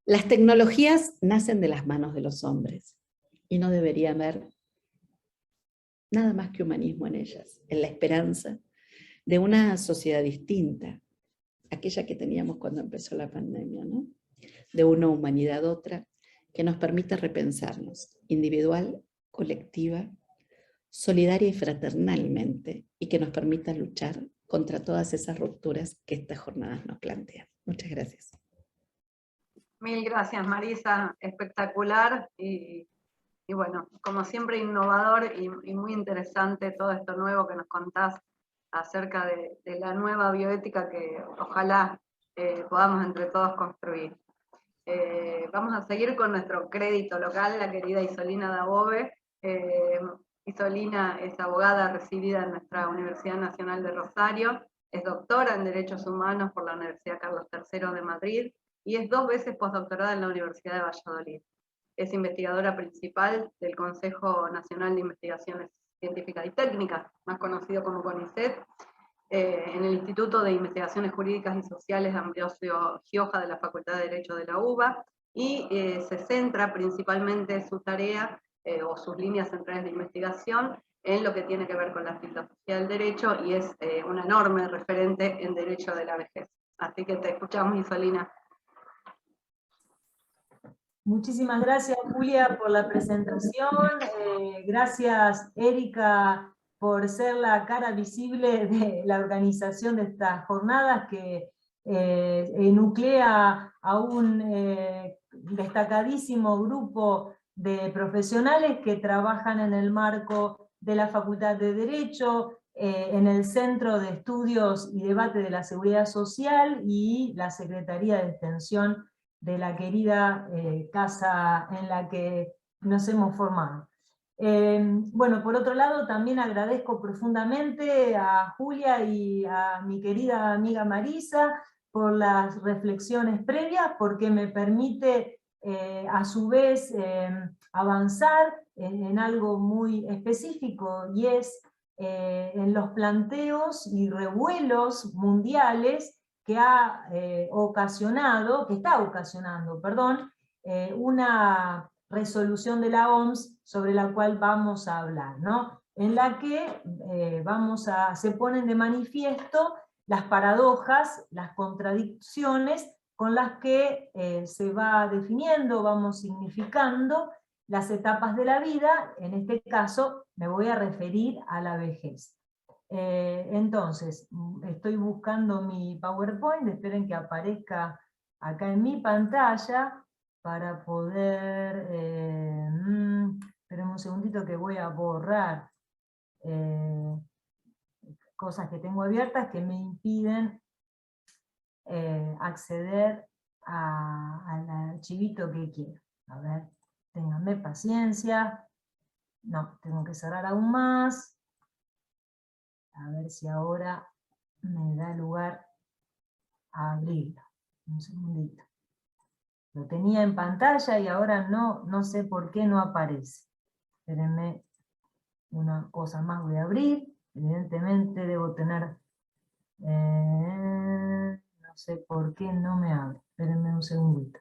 Las tecnologías nacen de las manos de los hombres y no debería haber nada más que humanismo en ellas, en la esperanza de una sociedad distinta, aquella que teníamos cuando empezó la pandemia, ¿no? De una humanidad otra que nos permita repensarnos individual, colectiva, solidaria y fraternalmente, y que nos permita luchar contra todas esas rupturas que estas jornadas nos plantean. Muchas gracias. Mil gracias, Marisa, espectacular y bueno, como siempre innovador y muy interesante todo esto nuevo que nos contás acerca de la nueva bioética que ojalá podamos entre todos construir. Vamos a seguir con nuestro crédito local, la querida Isolina Dabove. Isolina es abogada residida en nuestra Universidad Nacional de Rosario, es doctora en Derechos Humanos por la Universidad Carlos III de Madrid, y es 2 veces postdoctorada en la Universidad de Valladolid. Es investigadora principal del Consejo Nacional de Investigaciones Científicas y Técnicas, más conocido como CONICET, en el Instituto de Investigaciones Jurídicas y Sociales Ambrosio Gioja de la Facultad de Derecho de la UBA, y se centra principalmente su tarea o sus líneas centrales de investigación en lo que tiene que ver con la filosofía del derecho, y es una enorme referente en derecho de la vejez. Así que te escuchamos, Isolina. Muchísimas gracias, Julia, por la presentación. Gracias, Erika, por ser la cara visible de la organización de estas jornadas que nuclea a un destacadísimo grupo de profesionales que trabajan en el marco de la Facultad de Derecho, en el Centro de Estudios y Debate de la Seguridad Social y la Secretaría de Extensión de la querida casa en la que nos hemos formado. Bueno, por otro lado, también agradezco profundamente a Julia y a mi querida amiga Marisa por las reflexiones previas, porque me permite a su vez avanzar en algo muy específico, y es en los planteos y revuelos mundiales que está ocasionando, una resolución de la OMS sobre la cual vamos a hablar, ¿no? En la que se ponen de manifiesto las paradojas, las contradicciones con las que se va definiendo, vamos significando las etapas de la vida. En este caso me voy a referir a la vejez. Entonces, estoy buscando mi PowerPoint, esperen que aparezca acá en mi pantalla para poder... esperen un segundito que voy a borrar cosas que tengo abiertas que me impiden acceder al archivito que quiero. A ver, ténganme paciencia. No, tengo que cerrar aún más. A ver si ahora me da lugar a abrirlo. Un segundito. Lo tenía en pantalla y ahora no sé por qué no aparece. Espérenme una cosa más, voy a abrir. Evidentemente debo tener... no sé por qué no me abre. Espérenme un segundito.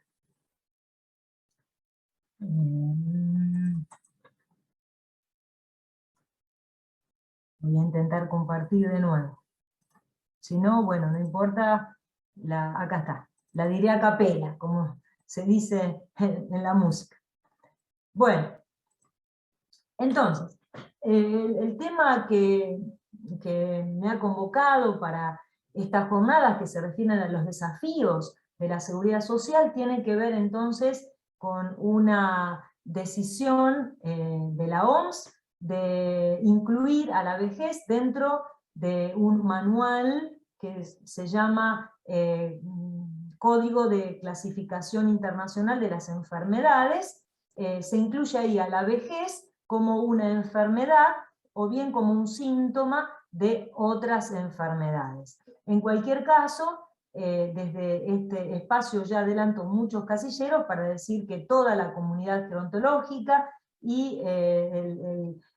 Voy a intentar compartir de nuevo. Si no, bueno, no importa, acá está. La diré a capela, como se dice en la música. Bueno, entonces, el tema que me ha convocado para estas jornadas que se refieren a los desafíos de la seguridad social tiene que ver entonces con una decisión de la OMS de incluir a la vejez dentro de un manual que se llama Código de Clasificación Internacional de las Enfermedades. Se incluye ahí a la vejez como una enfermedad o bien como un síntoma de otras enfermedades. En cualquier caso, desde este espacio ya adelanto muchos casilleros para decir que toda la comunidad gerontológica y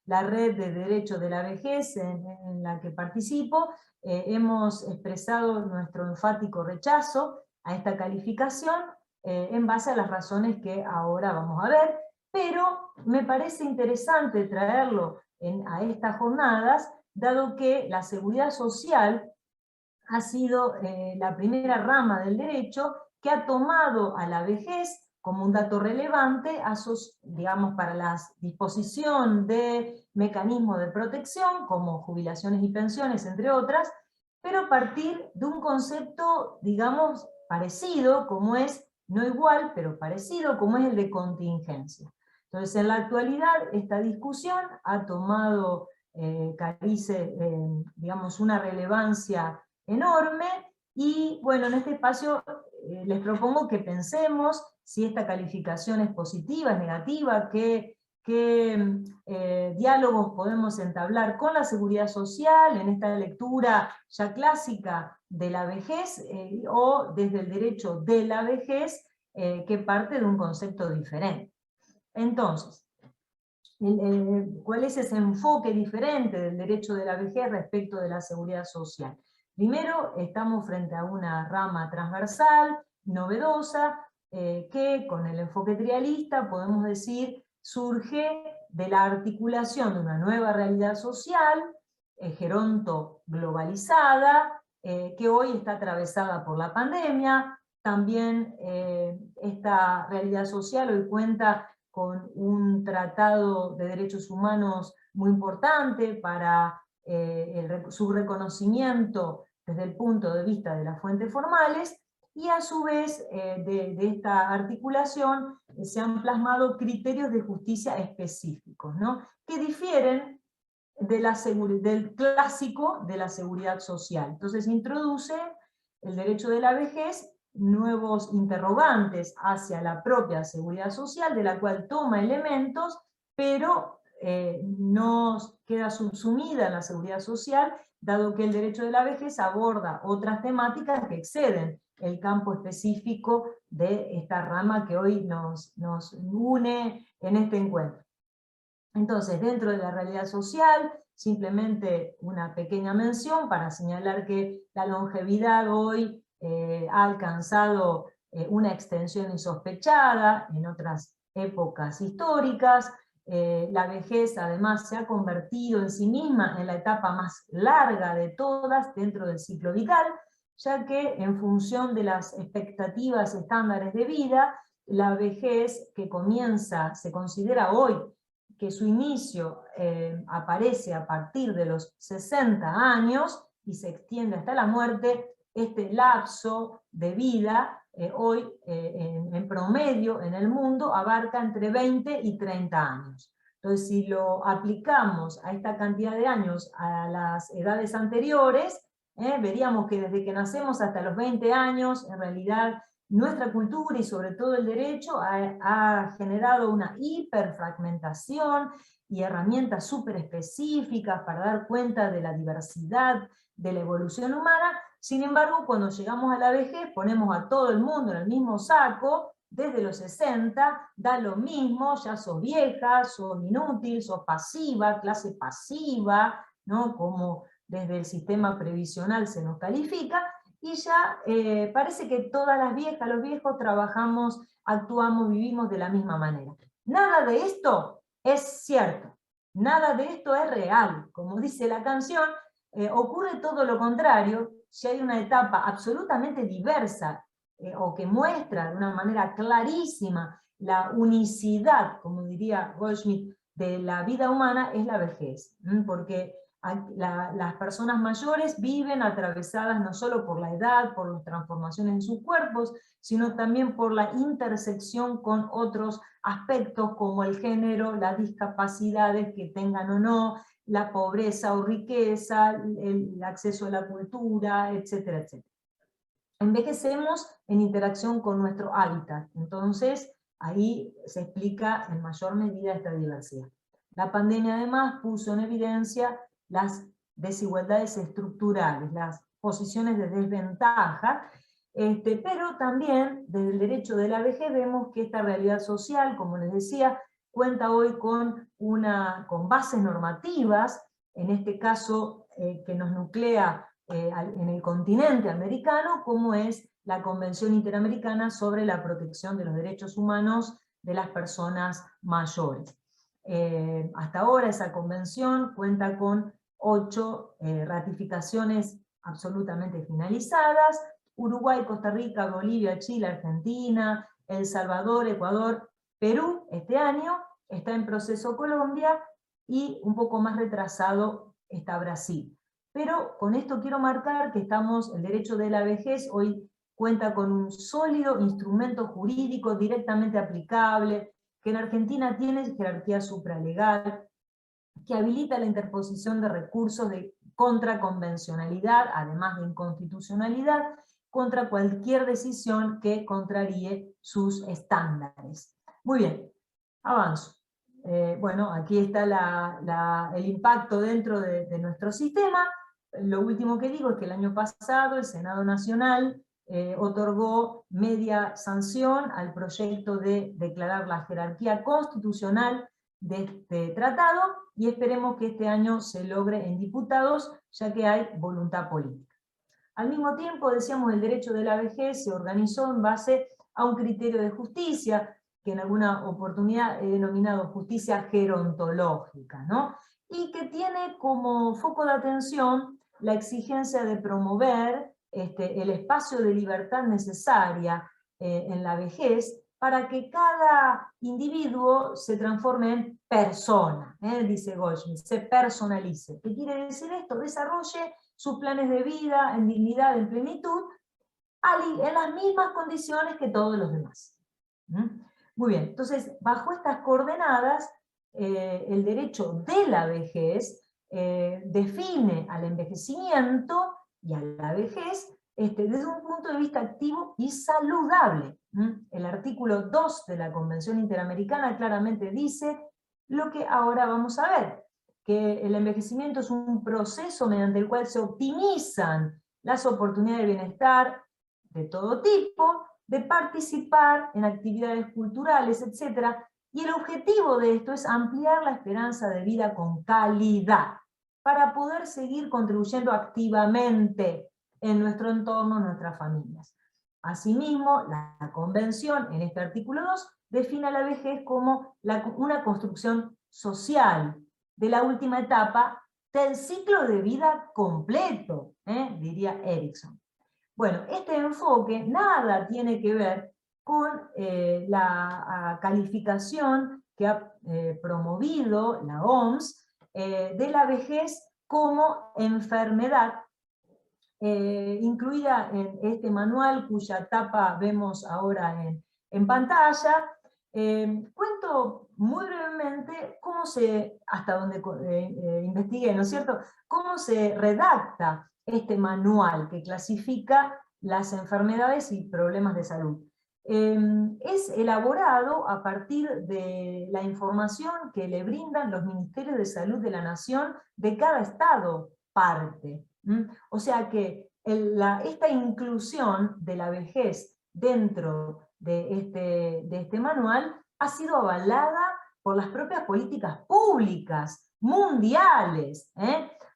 la red de derecho de la vejez en la que participo, hemos expresado nuestro enfático rechazo a esta calificación en base a las razones que ahora vamos a ver, pero me parece interesante traerlo a estas jornadas, dado que la seguridad social ha sido la primera rama del derecho que ha tomado a la vejez como un dato relevante, digamos, para la disposición de mecanismos de protección, como jubilaciones y pensiones, entre otras, pero a partir de un concepto, digamos, parecido, como es, no igual, pero parecido, como es el de contingencia. Entonces, en la actualidad, esta discusión ha tomado carice, digamos, una relevancia enorme, y bueno, en este espacio les propongo que pensemos si esta calificación es positiva, es negativa, qué diálogos podemos entablar con la seguridad social en esta lectura ya clásica de la vejez, o desde el derecho de la vejez, que parte de un concepto diferente. Entonces, ¿cuál es ese enfoque diferente del derecho de la vejez respecto de la seguridad social? Primero, estamos frente a una rama transversal, novedosa, que con el enfoque trialista podemos decir surge de la articulación de una nueva realidad social, geronto globalizada, que hoy está atravesada por la pandemia. También esta realidad social hoy cuenta con un tratado de derechos humanos muy importante para su reconocimiento desde el punto de vista de las fuentes formales, y a su vez de esta articulación se han plasmado criterios de justicia específicos, ¿no?, que difieren del clásico de la seguridad social. Entonces introduce el derecho de la vejez nuevos interrogantes hacia la propia seguridad social, de la cual toma elementos, pero no queda subsumida en la seguridad social, dado que el derecho de la vejez aborda otras temáticas que exceden el campo específico de esta rama que hoy nos une en este encuentro. Entonces, dentro de la realidad social, simplemente una pequeña mención para señalar que la longevidad hoy ha alcanzado una extensión insospechada en otras épocas históricas. La vejez además se ha convertido en sí misma en la etapa más larga de todas dentro del ciclo vital, ya que en función de las expectativas estándares de vida, la vejez que comienza, se considera hoy que su inicio aparece a partir de los 60 años y se extiende hasta la muerte. Este lapso de vida hoy en promedio en el mundo abarca entre 20 y 30 años. Entonces, si lo aplicamos a esta cantidad de años a las edades anteriores, veríamos que desde que nacemos hasta los 20 años, en realidad nuestra cultura y sobre todo el derecho ha generado una hiperfragmentación y herramientas súper específicas para dar cuenta de la diversidad de la evolución humana. Sin embargo, cuando llegamos a la vejez, ponemos a todo el mundo en el mismo saco, desde los 60, da lo mismo, ya sos vieja, sos inútil, sos pasiva, clase pasiva, ¿no? Como desde el sistema previsional se nos califica, y ya parece que todas las viejas, los viejos, trabajamos, actuamos, vivimos de la misma manera. Nada de esto es cierto, nada de esto es real. Como dice la canción, ocurre todo lo contrario. Si hay una etapa absolutamente diversa, o que muestra de una manera clarísima la unicidad, como diría Goldschmidt, de la vida humana, es la vejez, porque las personas mayores viven atravesadas no solo por la edad, por las transformaciones en sus cuerpos, sino también por la intersección con otros aspectos como el género, las discapacidades que tengan o no, la pobreza o riqueza, el acceso a la cultura, etcétera, etcétera. Envejecemos en interacción con nuestro hábitat, entonces ahí se explica en mayor medida esta diversidad. La pandemia además puso en evidencia las desigualdades estructurales, las posiciones de desventaja, pero también desde el derecho de la vejez vemos que esta realidad social, como les decía, cuenta hoy con bases normativas, en este caso que nos nuclea en el continente americano, como es la Convención Interamericana sobre la Protección de los Derechos Humanos de las Personas Mayores. Hasta ahora esa convención cuenta con 8 ratificaciones absolutamente finalizadas: Uruguay, Costa Rica, Bolivia, Chile, Argentina, El Salvador, Ecuador, Perú este año, está en proceso Colombia, y un poco más retrasado está Brasil. Pero con esto quiero marcar que el derecho de la vejez hoy cuenta con un sólido instrumento jurídico directamente aplicable, que en Argentina tiene jerarquía supralegal, que habilita la interposición de recursos de contraconvencionalidad, además de inconstitucionalidad, contra cualquier decisión que contraríe sus estándares. Muy bien, avanzo. Bueno, aquí está el impacto dentro de nuestro sistema. Lo último que digo es que el año pasado el Senado Nacional otorgó media sanción al proyecto de declarar la jerarquía constitucional de este tratado, y esperemos que este año se logre en diputados, ya que hay voluntad política. Al mismo tiempo, decíamos, el derecho de la vejez se organizó en base a un criterio de justicia, que en alguna oportunidad he denominado justicia gerontológica, ¿no? Y que tiene como foco de atención la exigencia de promover el espacio de libertad necesaria en la vejez, para que cada individuo se transforme en persona, dice Goldschmidt, se personalice. ¿Qué quiere decir esto? Desarrolle sus planes de vida en dignidad, en plenitud, en las mismas condiciones que todos los demás. Muy bien, entonces, bajo estas coordenadas, el derecho de la vejez define al envejecimiento y a la vejez desde un punto de vista activo y saludable. El artículo 2 de la Convención Interamericana claramente dice lo que ahora vamos a ver, que el envejecimiento es un proceso mediante el cual se optimizan las oportunidades de bienestar de todo tipo, de participar en actividades culturales, etc. Y el objetivo de esto es ampliar la esperanza de vida con calidad, para poder seguir contribuyendo activamente en nuestro entorno, en nuestras familias. Asimismo, la Convención, en este artículo 2, define a la vejez como una construcción social de la última etapa del ciclo de vida completo, diría Erickson. Bueno, este enfoque nada tiene que ver con la calificación que ha promovido la OMS de la vejez como enfermedad, incluida en este manual cuya tapa vemos ahora en pantalla. Cuento muy brevemente cómo hasta donde investigué, ¿no es cierto?, cómo se redacta este manual que clasifica las enfermedades y problemas de salud. Es elaborado a partir de la información que le brindan los ministerios de salud de la nación de cada estado parte. O sea que esta inclusión de la vejez dentro de este manual ha sido avalada por las propias políticas públicas mundiales,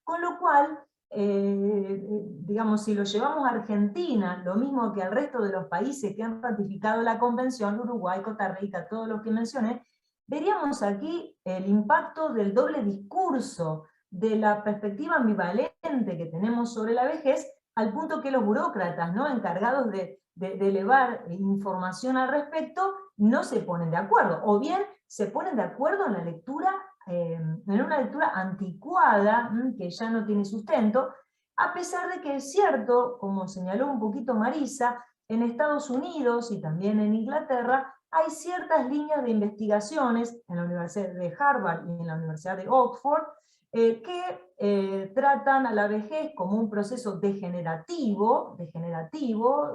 con lo cual, digamos, si lo llevamos a Argentina, lo mismo que al resto de los países que han ratificado la Convención, Uruguay, Costa Rica, todos los que mencioné, veríamos aquí el impacto del doble discurso, de la perspectiva ambivalente que tenemos sobre la vejez, al punto que los burócratas, ¿no?, encargados de elevar información al respecto, no se ponen de acuerdo, o bien se ponen de acuerdo en la lectura, en una lectura anticuada, que ya no tiene sustento, a pesar de que es cierto, como señaló un poquito Marisa, en Estados Unidos y también en Inglaterra, hay ciertas líneas de investigaciones en la Universidad de Harvard y en la Universidad de Oxford, que tratan a la vejez como un proceso degenerativo,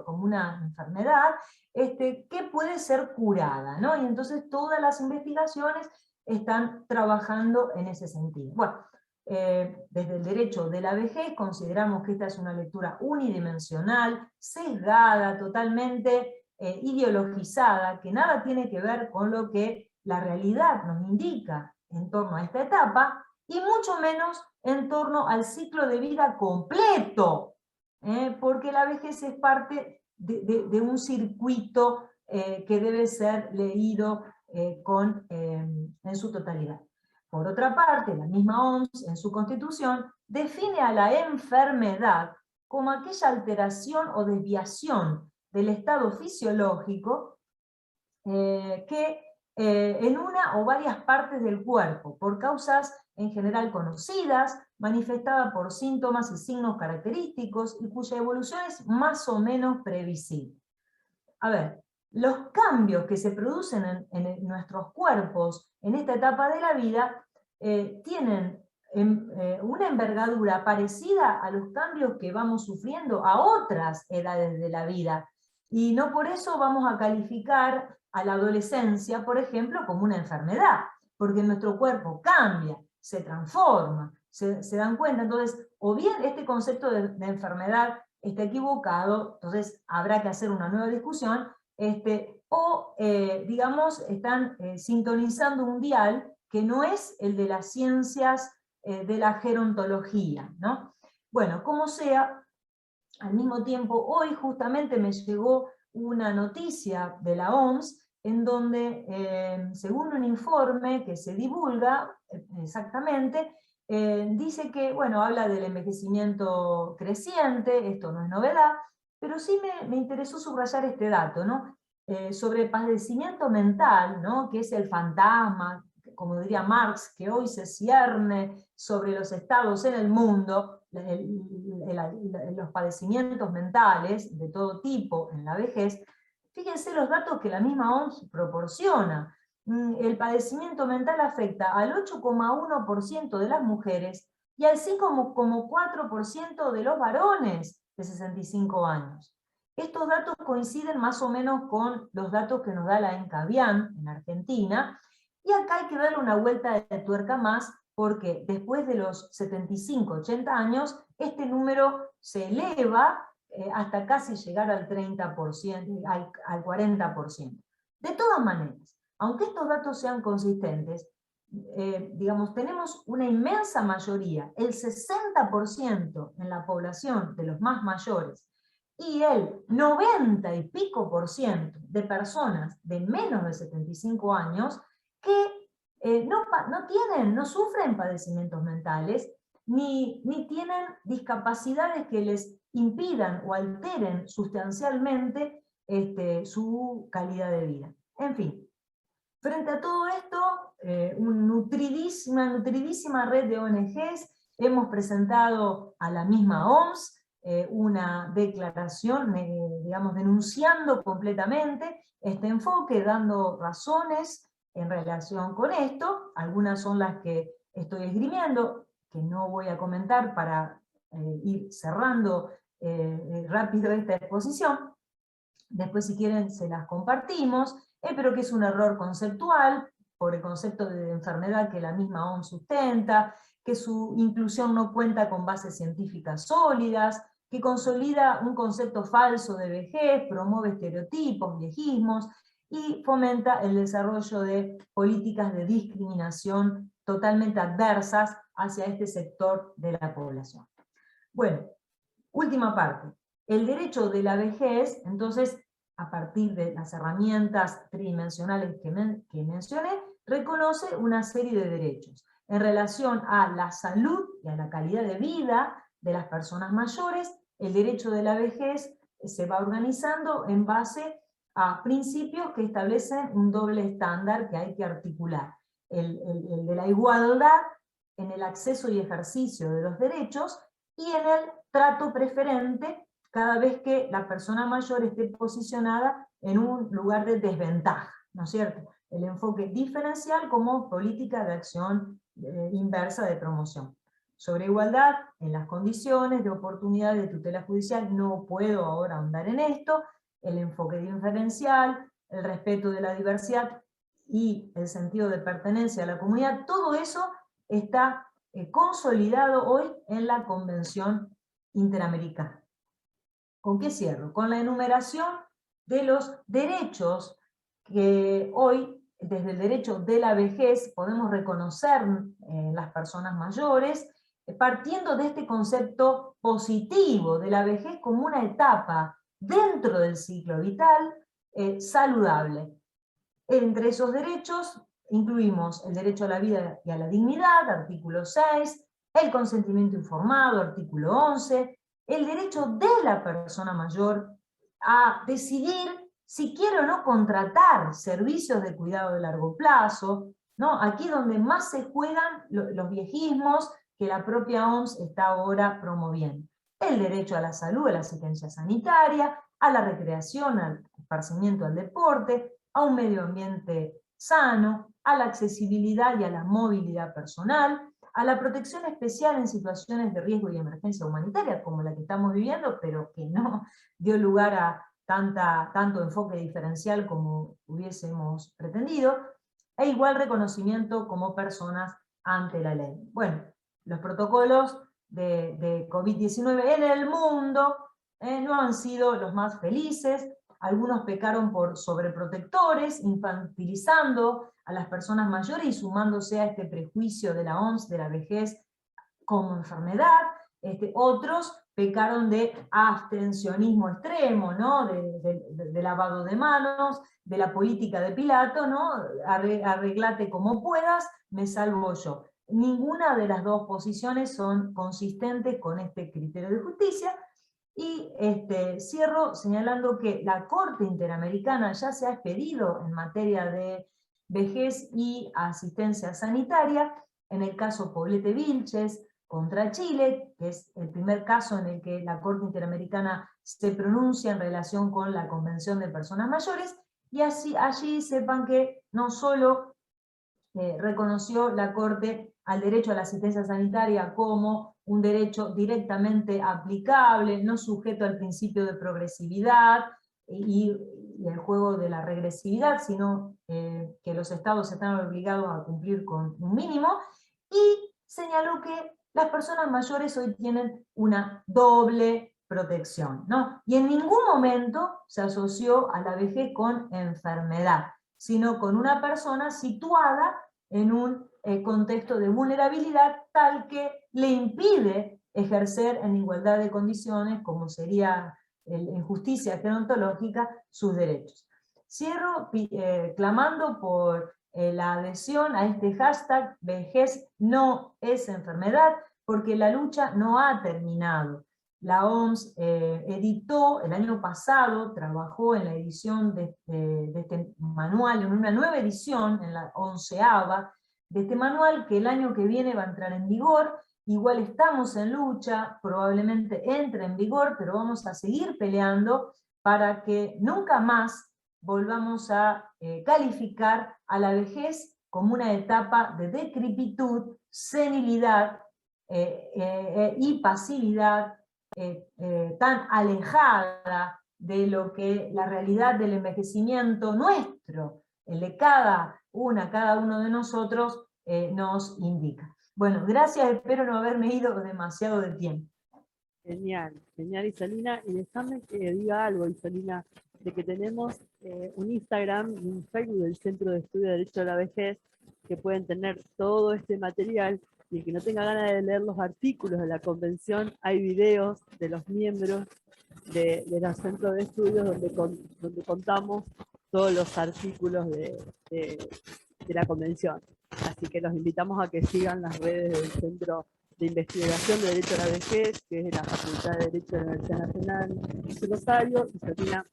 como una enfermedad, que puede ser curada, ¿no? Y entonces todas las investigaciones están trabajando en ese sentido. Bueno, desde el derecho de la vejez consideramos que esta es una lectura unidimensional, sesgada, totalmente ideologizada, que nada tiene que ver con lo que la realidad nos indica en torno a esta etapa, y mucho menos en torno al ciclo de vida completo, porque la vejez es parte de un circuito que debe ser leído en su totalidad. Por otra parte, la misma OMS, en su Constitución, define a la enfermedad como aquella alteración o desviación del estado fisiológico que en una o varias partes del cuerpo, por causas en general conocidas, manifestada por síntomas y signos característicos, y cuya evolución es más o menos previsible. A ver, los cambios que se producen en nuestros cuerpos en esta etapa de la vida tienen una envergadura parecida a los cambios que vamos sufriendo a otras edades de la vida, y no por eso vamos a calificar a la adolescencia, por ejemplo, como una enfermedad, porque nuestro cuerpo cambia, se transforma, se dan cuenta. Entonces, o bien este concepto de enfermedad está equivocado, entonces habrá que hacer una nueva discusión, o digamos, están sintonizando un dial que no es el de las ciencias de la gerontología, ¿no? Bueno, como sea, al mismo tiempo, hoy justamente me llegó una noticia de la OMS, en donde, según un informe que se divulga exactamente, dice que, bueno, habla del envejecimiento creciente, esto no es novedad, pero sí me interesó subrayar este dato, ¿no? Sobre padecimiento mental, ¿no?, que es el fantasma, como diría Marx, que hoy se cierne sobre los estados en el mundo, los padecimientos mentales de todo tipo en la vejez. Fíjense los datos que la misma OMS proporciona. El padecimiento mental afecta al 8,1% de las mujeres y al 5,4% de los varones de 65 años. Estos datos coinciden más o menos con los datos que nos da la ENCAVIAN en Argentina, y acá hay que darle una vuelta de tuerca más, porque después de los 75, 80 años, este número se eleva hasta casi llegar al 30%, al 40%. De todas maneras, aunque estos datos sean consistentes, digamos, tenemos una inmensa mayoría, el 60% en la población de los más mayores, y el 90 y pico % de personas de menos de 75 años que no sufren padecimientos mentales, ni tienen discapacidades que les impidan o alteren sustancialmente su calidad de vida. En fin, frente a todo esto, una nutridísima red de ONGs, hemos presentado a la misma OMS una declaración, digamos, denunciando completamente este enfoque, dando razones en relación con esto. Algunas son las que estoy esgrimiendo, que no voy a comentar para ir cerrando rápido esta exposición. Después, si quieren, se las compartimos, pero que es un error conceptual, por el concepto de enfermedad que la misma OMS sustenta, que su inclusión no cuenta con bases científicas sólidas, que consolida un concepto falso de vejez, promueve estereotipos, viejismos, y fomenta el desarrollo de políticas de discriminación totalmente adversas hacia este sector de la población. Bueno, última parte. El derecho de la vejez, entonces, a partir de las herramientas tridimensionales que mencioné, reconoce una serie de derechos en relación a la salud y a la calidad de vida de las personas mayores. El derecho de la vejez se va organizando en base a principios que establecen un doble estándar que hay que articular. El de la igualdad en el acceso y ejercicio de los derechos, y en el trato preferente cada vez que la persona mayor esté posicionada en un lugar de desventaja, ¿no es cierto? El enfoque diferencial como política de acción inversa de promoción. Sobre igualdad en las condiciones de oportunidad de tutela judicial, no puedo ahora ahondar en esto. El enfoque diferencial, el respeto de la diversidad y el sentido de pertenencia a la comunidad, todo eso está consolidado hoy en la Convención Interamericana. ¿Con qué cierro? Con la enumeración de los derechos que hoy, desde el derecho de la vejez, podemos reconocer en las personas mayores, partiendo de este concepto positivo de la vejez como una etapa dentro del ciclo vital saludable. Entre esos derechos incluimos el derecho a la vida y a la dignidad, artículo 6, el consentimiento informado, artículo 11, el derecho de la persona mayor a decidir si quiere o no contratar servicios de cuidado de largo plazo, ¿no? Aquí donde más se juegan los viejismos que la propia OMS está ahora promoviendo. El derecho a la salud, a la asistencia sanitaria, a la recreación, al esparcimiento, al deporte, a un medio ambiente sano, a la accesibilidad y a la movilidad personal, a la protección especial en situaciones de riesgo y emergencia humanitaria, como la que estamos viviendo, pero que no dio lugar a tanto enfoque diferencial como hubiésemos pretendido, e igual reconocimiento como personas ante la ley. Bueno, los protocolos de COVID-19 en el mundo no han sido los más felices. Algunos pecaron por sobreprotectores, infantilizando a las personas mayores y sumándose a este prejuicio de la OMS de la vejez como enfermedad. Otros pecaron de abstencionismo extremo, ¿no? de lavado de manos, de la política de Pilato, ¿no? Arreglate como puedas, me salvo yo. Ninguna de las dos posiciones son consistentes con este criterio de justicia. Y cierro señalando que la Corte Interamericana ya se ha expedido en materia de vejez y asistencia sanitaria, en el caso Poblete Vilches contra Chile, que es el primer caso en el que la Corte Interamericana se pronuncia en relación con la Convención de Personas Mayores, y allí sepan que no solo reconoció la Corte al derecho a la asistencia sanitaria como un derecho directamente aplicable, no sujeto al principio de progresividad y el juego de la regresividad, sino que los estados están obligados a cumplir con un mínimo, y señaló que las personas mayores hoy tienen una doble protección, ¿no? Y en ningún momento se asoció a la vejez con enfermedad, sino con una persona situada en un contexto de vulnerabilidad tal que le impide ejercer en igualdad de condiciones, como sería en justicia gerontológica, sus derechos. Cierro clamando por la adhesión a este hashtag vejez no es enfermedad, porque la lucha no ha terminado. La OMS editó el año pasado, trabajó en la edición de este manual, en una nueva edición, en la 11ª, de este manual que el año que viene va a entrar en vigor. Igual estamos en lucha, probablemente entre en vigor, pero vamos a seguir peleando para que nunca más volvamos a calificar a la vejez como una etapa de decrepitud, senilidad y pasividad tan alejada de lo que la realidad del envejecimiento nuestro, el de cada uno de nosotros, nos indica. Bueno, gracias, espero no haberme ido demasiado de tiempo. Genial, genial, Isolina. Y déjame que diga algo, Isolina, de que tenemos un Instagram y un Facebook del Centro de Estudio de Derecho a la Vejez, que pueden tener todo este material, y el que no tenga ganas de leer los artículos de la convención, hay videos de los miembros de los centros de estudios donde contamos todos los artículos de la convención. Así que los invitamos a que sigan las redes del Centro de Investigación de Derecho a la Vejez, que es de la Facultad de Derecho de la Universidad Nacional de Rosario, y Isolina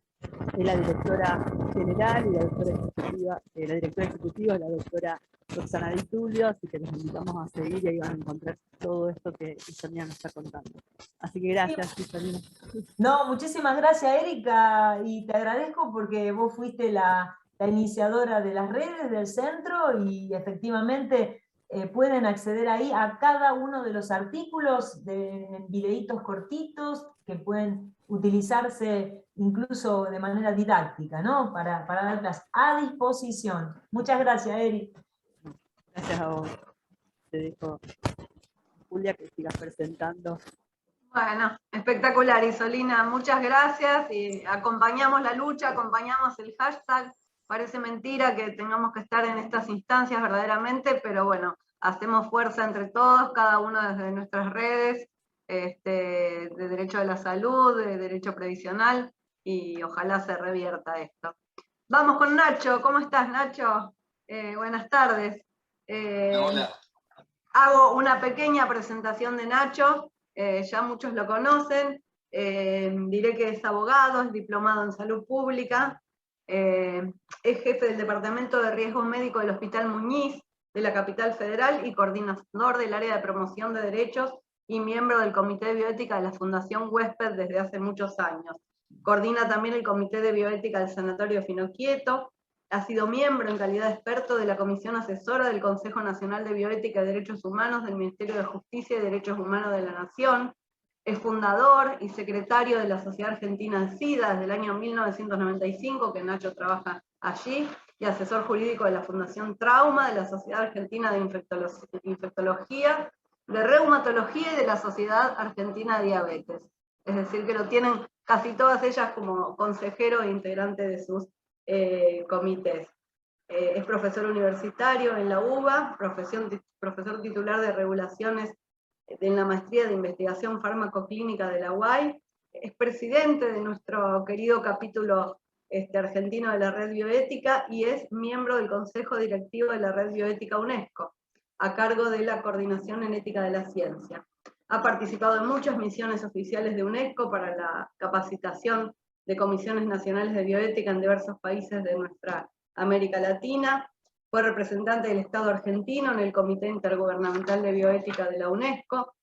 es la directora general y la directora ejecutiva es la doctora Roxana Di Tulio, así que los invitamos a seguir y ahí van a encontrar todo esto que Isolina nos está contando. Así que gracias, Isolina. No, muchísimas gracias, Erika, y te agradezco porque vos fuiste la iniciadora de las redes del centro y efectivamente pueden acceder ahí a cada uno de los artículos de videitos cortitos que pueden utilizarse incluso de manera didáctica, ¿no? Para darlas a disposición. Muchas gracias, Erika. Gracias a vos. Te dejo, Julia, que sigas presentando. Bueno, espectacular, Isolina, muchas gracias, y acompañamos la lucha, acompañamos el hashtag. Parece mentira que tengamos que estar en estas instancias verdaderamente, pero bueno, hacemos fuerza entre todos, cada uno desde nuestras redes, de derecho de la salud, de derecho previsional, y ojalá se revierta esto. Vamos con Nacho. ¿Cómo estás, Nacho? Buenas tardes. Hola. Hago una pequeña presentación de Nacho. Ya muchos lo conocen. Diré que es abogado, es diplomado en salud pública, es jefe del Departamento de Riesgo Médico del Hospital Muñiz de la Capital Federal y coordinador del área de promoción de derechos y miembro del Comité de Bioética de la Fundación Huésped desde hace muchos años. Coordina también el Comité de Bioética del Sanatorio Finoquieto. Ha sido miembro en calidad de experto de la Comisión Asesora del Consejo Nacional de Bioética y Derechos Humanos del Ministerio de Justicia y Derechos Humanos de la Nación. Es fundador y secretario de la Sociedad Argentina de SIDA desde el año 1995, que Nacho trabaja allí, y asesor jurídico de la Fundación Trauma, de la Sociedad Argentina de Infectología, de Reumatología y de la Sociedad Argentina de Diabetes. Es decir, que lo tienen casi todas ellas como consejero e integrante de sus comités. Es profesor universitario en la UBA, profesor titular de regulaciones en la maestría de investigación farmacoclínica de la UAI, es presidente de nuestro querido capítulo argentino de la Red Bioética y es miembro del Consejo Directivo de la Red Bioética UNESCO, a cargo de la Coordinación en Ética de la Ciencia. Ha participado en muchas misiones oficiales de UNESCO para la capacitación de comisiones nacionales de bioética en diversos países de nuestra América Latina. Fue representante del Estado argentino en el Comité Intergubernamental de Bioética de la UNESCO.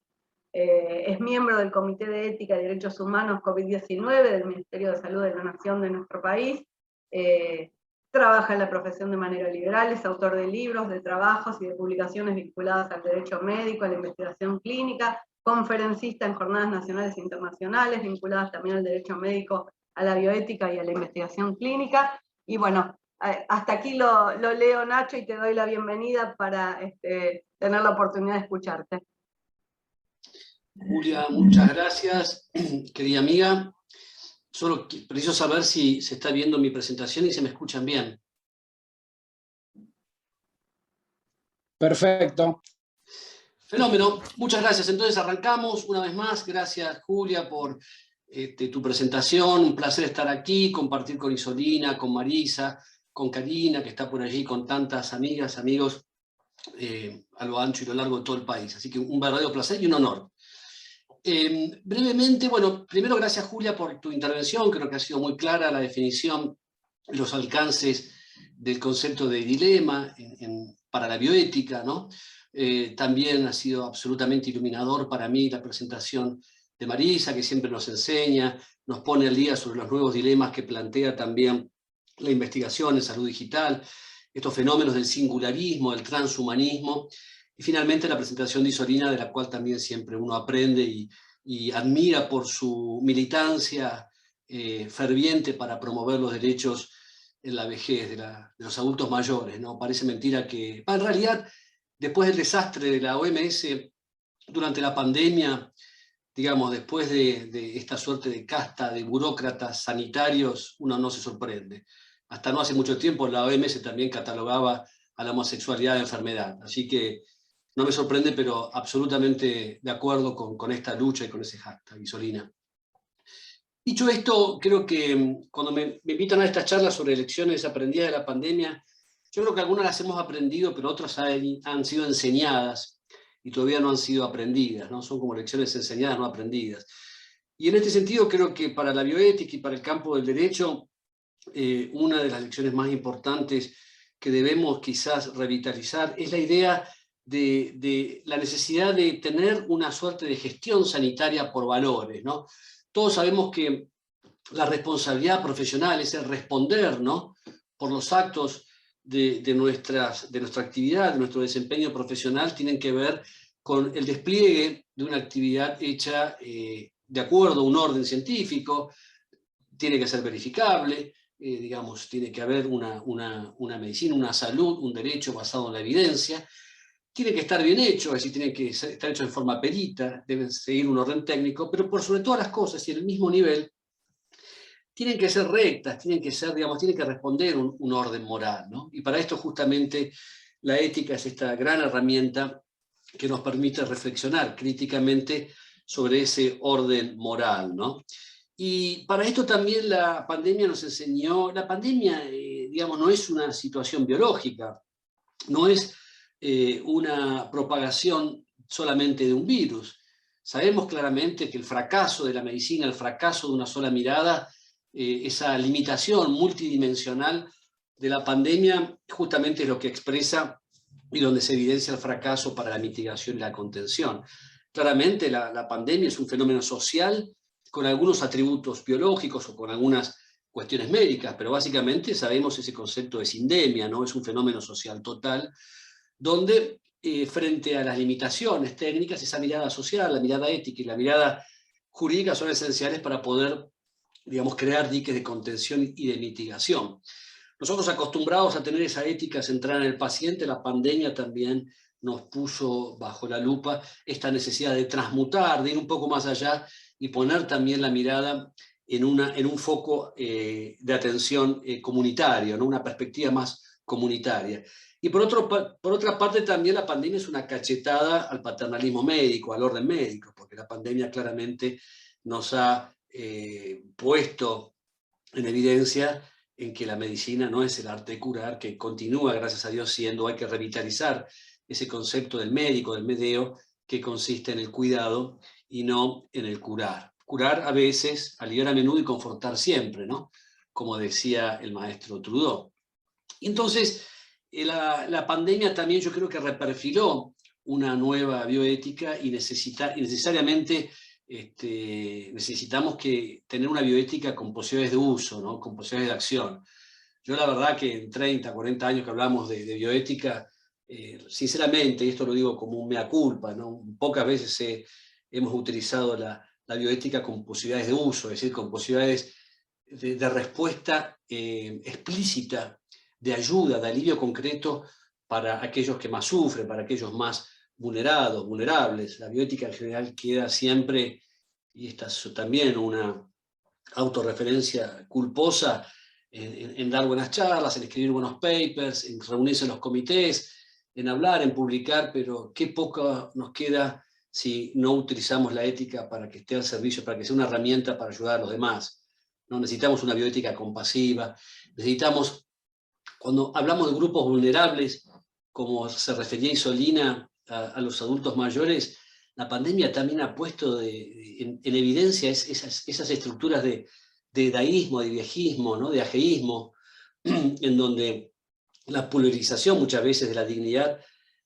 Es miembro del Comité de Ética y Derechos Humanos COVID-19 del Ministerio de Salud de la Nación de nuestro país. Trabaja en la profesión de manera liberal, es autor de libros, de trabajos y de publicaciones vinculadas al derecho médico, a la investigación clínica, conferencista en jornadas nacionales e internacionales, vinculadas también al derecho médico, a la bioética y a la investigación clínica. Y bueno, hasta aquí lo leo, Nacho, y te doy la bienvenida para tener la oportunidad de escucharte. Julia, muchas gracias, querida amiga. Solo preciso saber si se está viendo mi presentación y se me escuchan bien. Perfecto. Fenómeno, muchas gracias. Entonces arrancamos una vez más. Gracias, Julia, por tu presentación. Un placer estar aquí, compartir con Isolina, con Marisa, con Karina, que está por allí, con tantas amigas, amigos a lo ancho y lo largo de todo el país. Así que un verdadero placer y un honor. Brevemente, bueno, primero gracias, Julia, por tu intervención. Creo que ha sido muy clara la definición, los alcances del concepto de dilema para la bioética, ¿no? También ha sido absolutamente iluminador para mí la presentación de Marisa, que siempre nos enseña, nos pone al día sobre los nuevos dilemas que plantea también la investigación en salud digital, estos fenómenos del singularismo, del transhumanismo, y finalmente la presentación de Isolina, de la cual también siempre uno aprende y admira por su militancia ferviente para promover los derechos en la vejez de los adultos mayores, ¿no? Parece mentira que, en realidad, después del desastre de la OMS durante la pandemia, digamos, después de esta suerte de casta de burócratas sanitarios, uno no se sorprende. Hasta no hace mucho tiempo la OMS también catalogaba a la homosexualidad de enfermedad. Así que no me sorprende, pero absolutamente de acuerdo con esta lucha y con ese hashtag, Isolina. Dicho esto, creo que cuando me invitan a estas charlas sobre lecciones aprendidas de la pandemia, yo creo que algunas las hemos aprendido, pero otras han sido enseñadas y todavía no han sido aprendidas, ¿no? Son como lecciones enseñadas, no aprendidas. Y en este sentido creo que para la bioética y para el campo del derecho, una de las lecciones más importantes que debemos quizás revitalizar es la idea de la necesidad de tener una suerte de gestión sanitaria por valores, ¿no? Todos sabemos que la responsabilidad profesional es el responder, ¿no?, por los actos de nuestra actividad, de nuestro desempeño profesional, tienen que ver con el despliegue de una actividad hecha de acuerdo a un orden científico, tiene que ser verificable, digamos, tiene que haber una medicina, una salud, un derecho basado en la evidencia, tiene que estar bien hecho, es decir, tiene que estar hecho de forma perita, deben seguir un orden técnico, pero por sobre todas las cosas y en el mismo nivel, tienen que ser rectas, tienen que ser, digamos, tienen que responder un orden moral, ¿no? Y para esto justamente la ética es esta gran herramienta que nos permite reflexionar críticamente sobre ese orden moral, ¿no? Y para esto también la pandemia nos enseñó, la pandemia, digamos, no es una situación biológica, no es una propagación solamente de un virus. Sabemos claramente que el fracaso de la medicina, el fracaso de una sola mirada, esa limitación multidimensional de la pandemia, justamente es lo que expresa y donde se evidencia el fracaso para la mitigación y la contención. Claramente la pandemia es un fenómeno social con algunos atributos biológicos o con algunas cuestiones médicas, pero básicamente sabemos ese concepto de sindemia, ¿no? Es un fenómeno social total, donde frente a las limitaciones técnicas, esa mirada social, la mirada ética y la mirada jurídica son esenciales para poder, digamos, crear diques de contención y de mitigación. Nosotros acostumbrados a tener esa ética centrada en el paciente, la pandemia también nos puso bajo la lupa esta necesidad de transmutar, de ir un poco más allá y poner también la mirada en un foco de atención comunitario, ¿no? Una perspectiva más comunitaria. Y por otra parte también la pandemia es una cachetada al paternalismo médico, al orden médico, porque la pandemia claramente nos ha puesto en evidencia en que la medicina no es el arte de curar, que continúa, gracias a Dios, siendo, hay que revitalizar ese concepto del médico, del medeo, que consiste en el cuidado y no en el curar. Curar a veces, aliviar a menudo y confortar siempre, ¿no? Como decía el maestro Trudeau. Y entonces, la pandemia también yo creo que reperfiló una nueva bioética y necesariamente necesitamos tener una bioética con posibilidades de uso, ¿no? Con posibilidades de acción. Yo la verdad que en 30, 40 años que hablamos de bioética, sinceramente, y esto lo digo como un mea culpa, ¿no? Pocas veces hemos utilizado la bioética con posibilidades de uso, es decir, con posibilidades de respuesta explícita, de ayuda, de alivio concreto para aquellos que más sufren, para aquellos más vulnerados, vulnerables. La bioética en general queda siempre, y esta es también una autorreferencia culposa, en dar buenas charlas, en escribir buenos papers, en reunirse en los comités, en hablar, en publicar, pero qué poco nos queda si no utilizamos la ética para que esté al servicio, para que sea una herramienta para ayudar a los demás. ¿No? Necesitamos una bioética compasiva, necesitamos, cuando hablamos de grupos vulnerables, como se refería Isolina a los adultos mayores, la pandemia también ha puesto en evidencia esas estructuras de daísmo, de viejismo, ¿no? De ajeísmo, en donde la pulverización muchas veces de la dignidad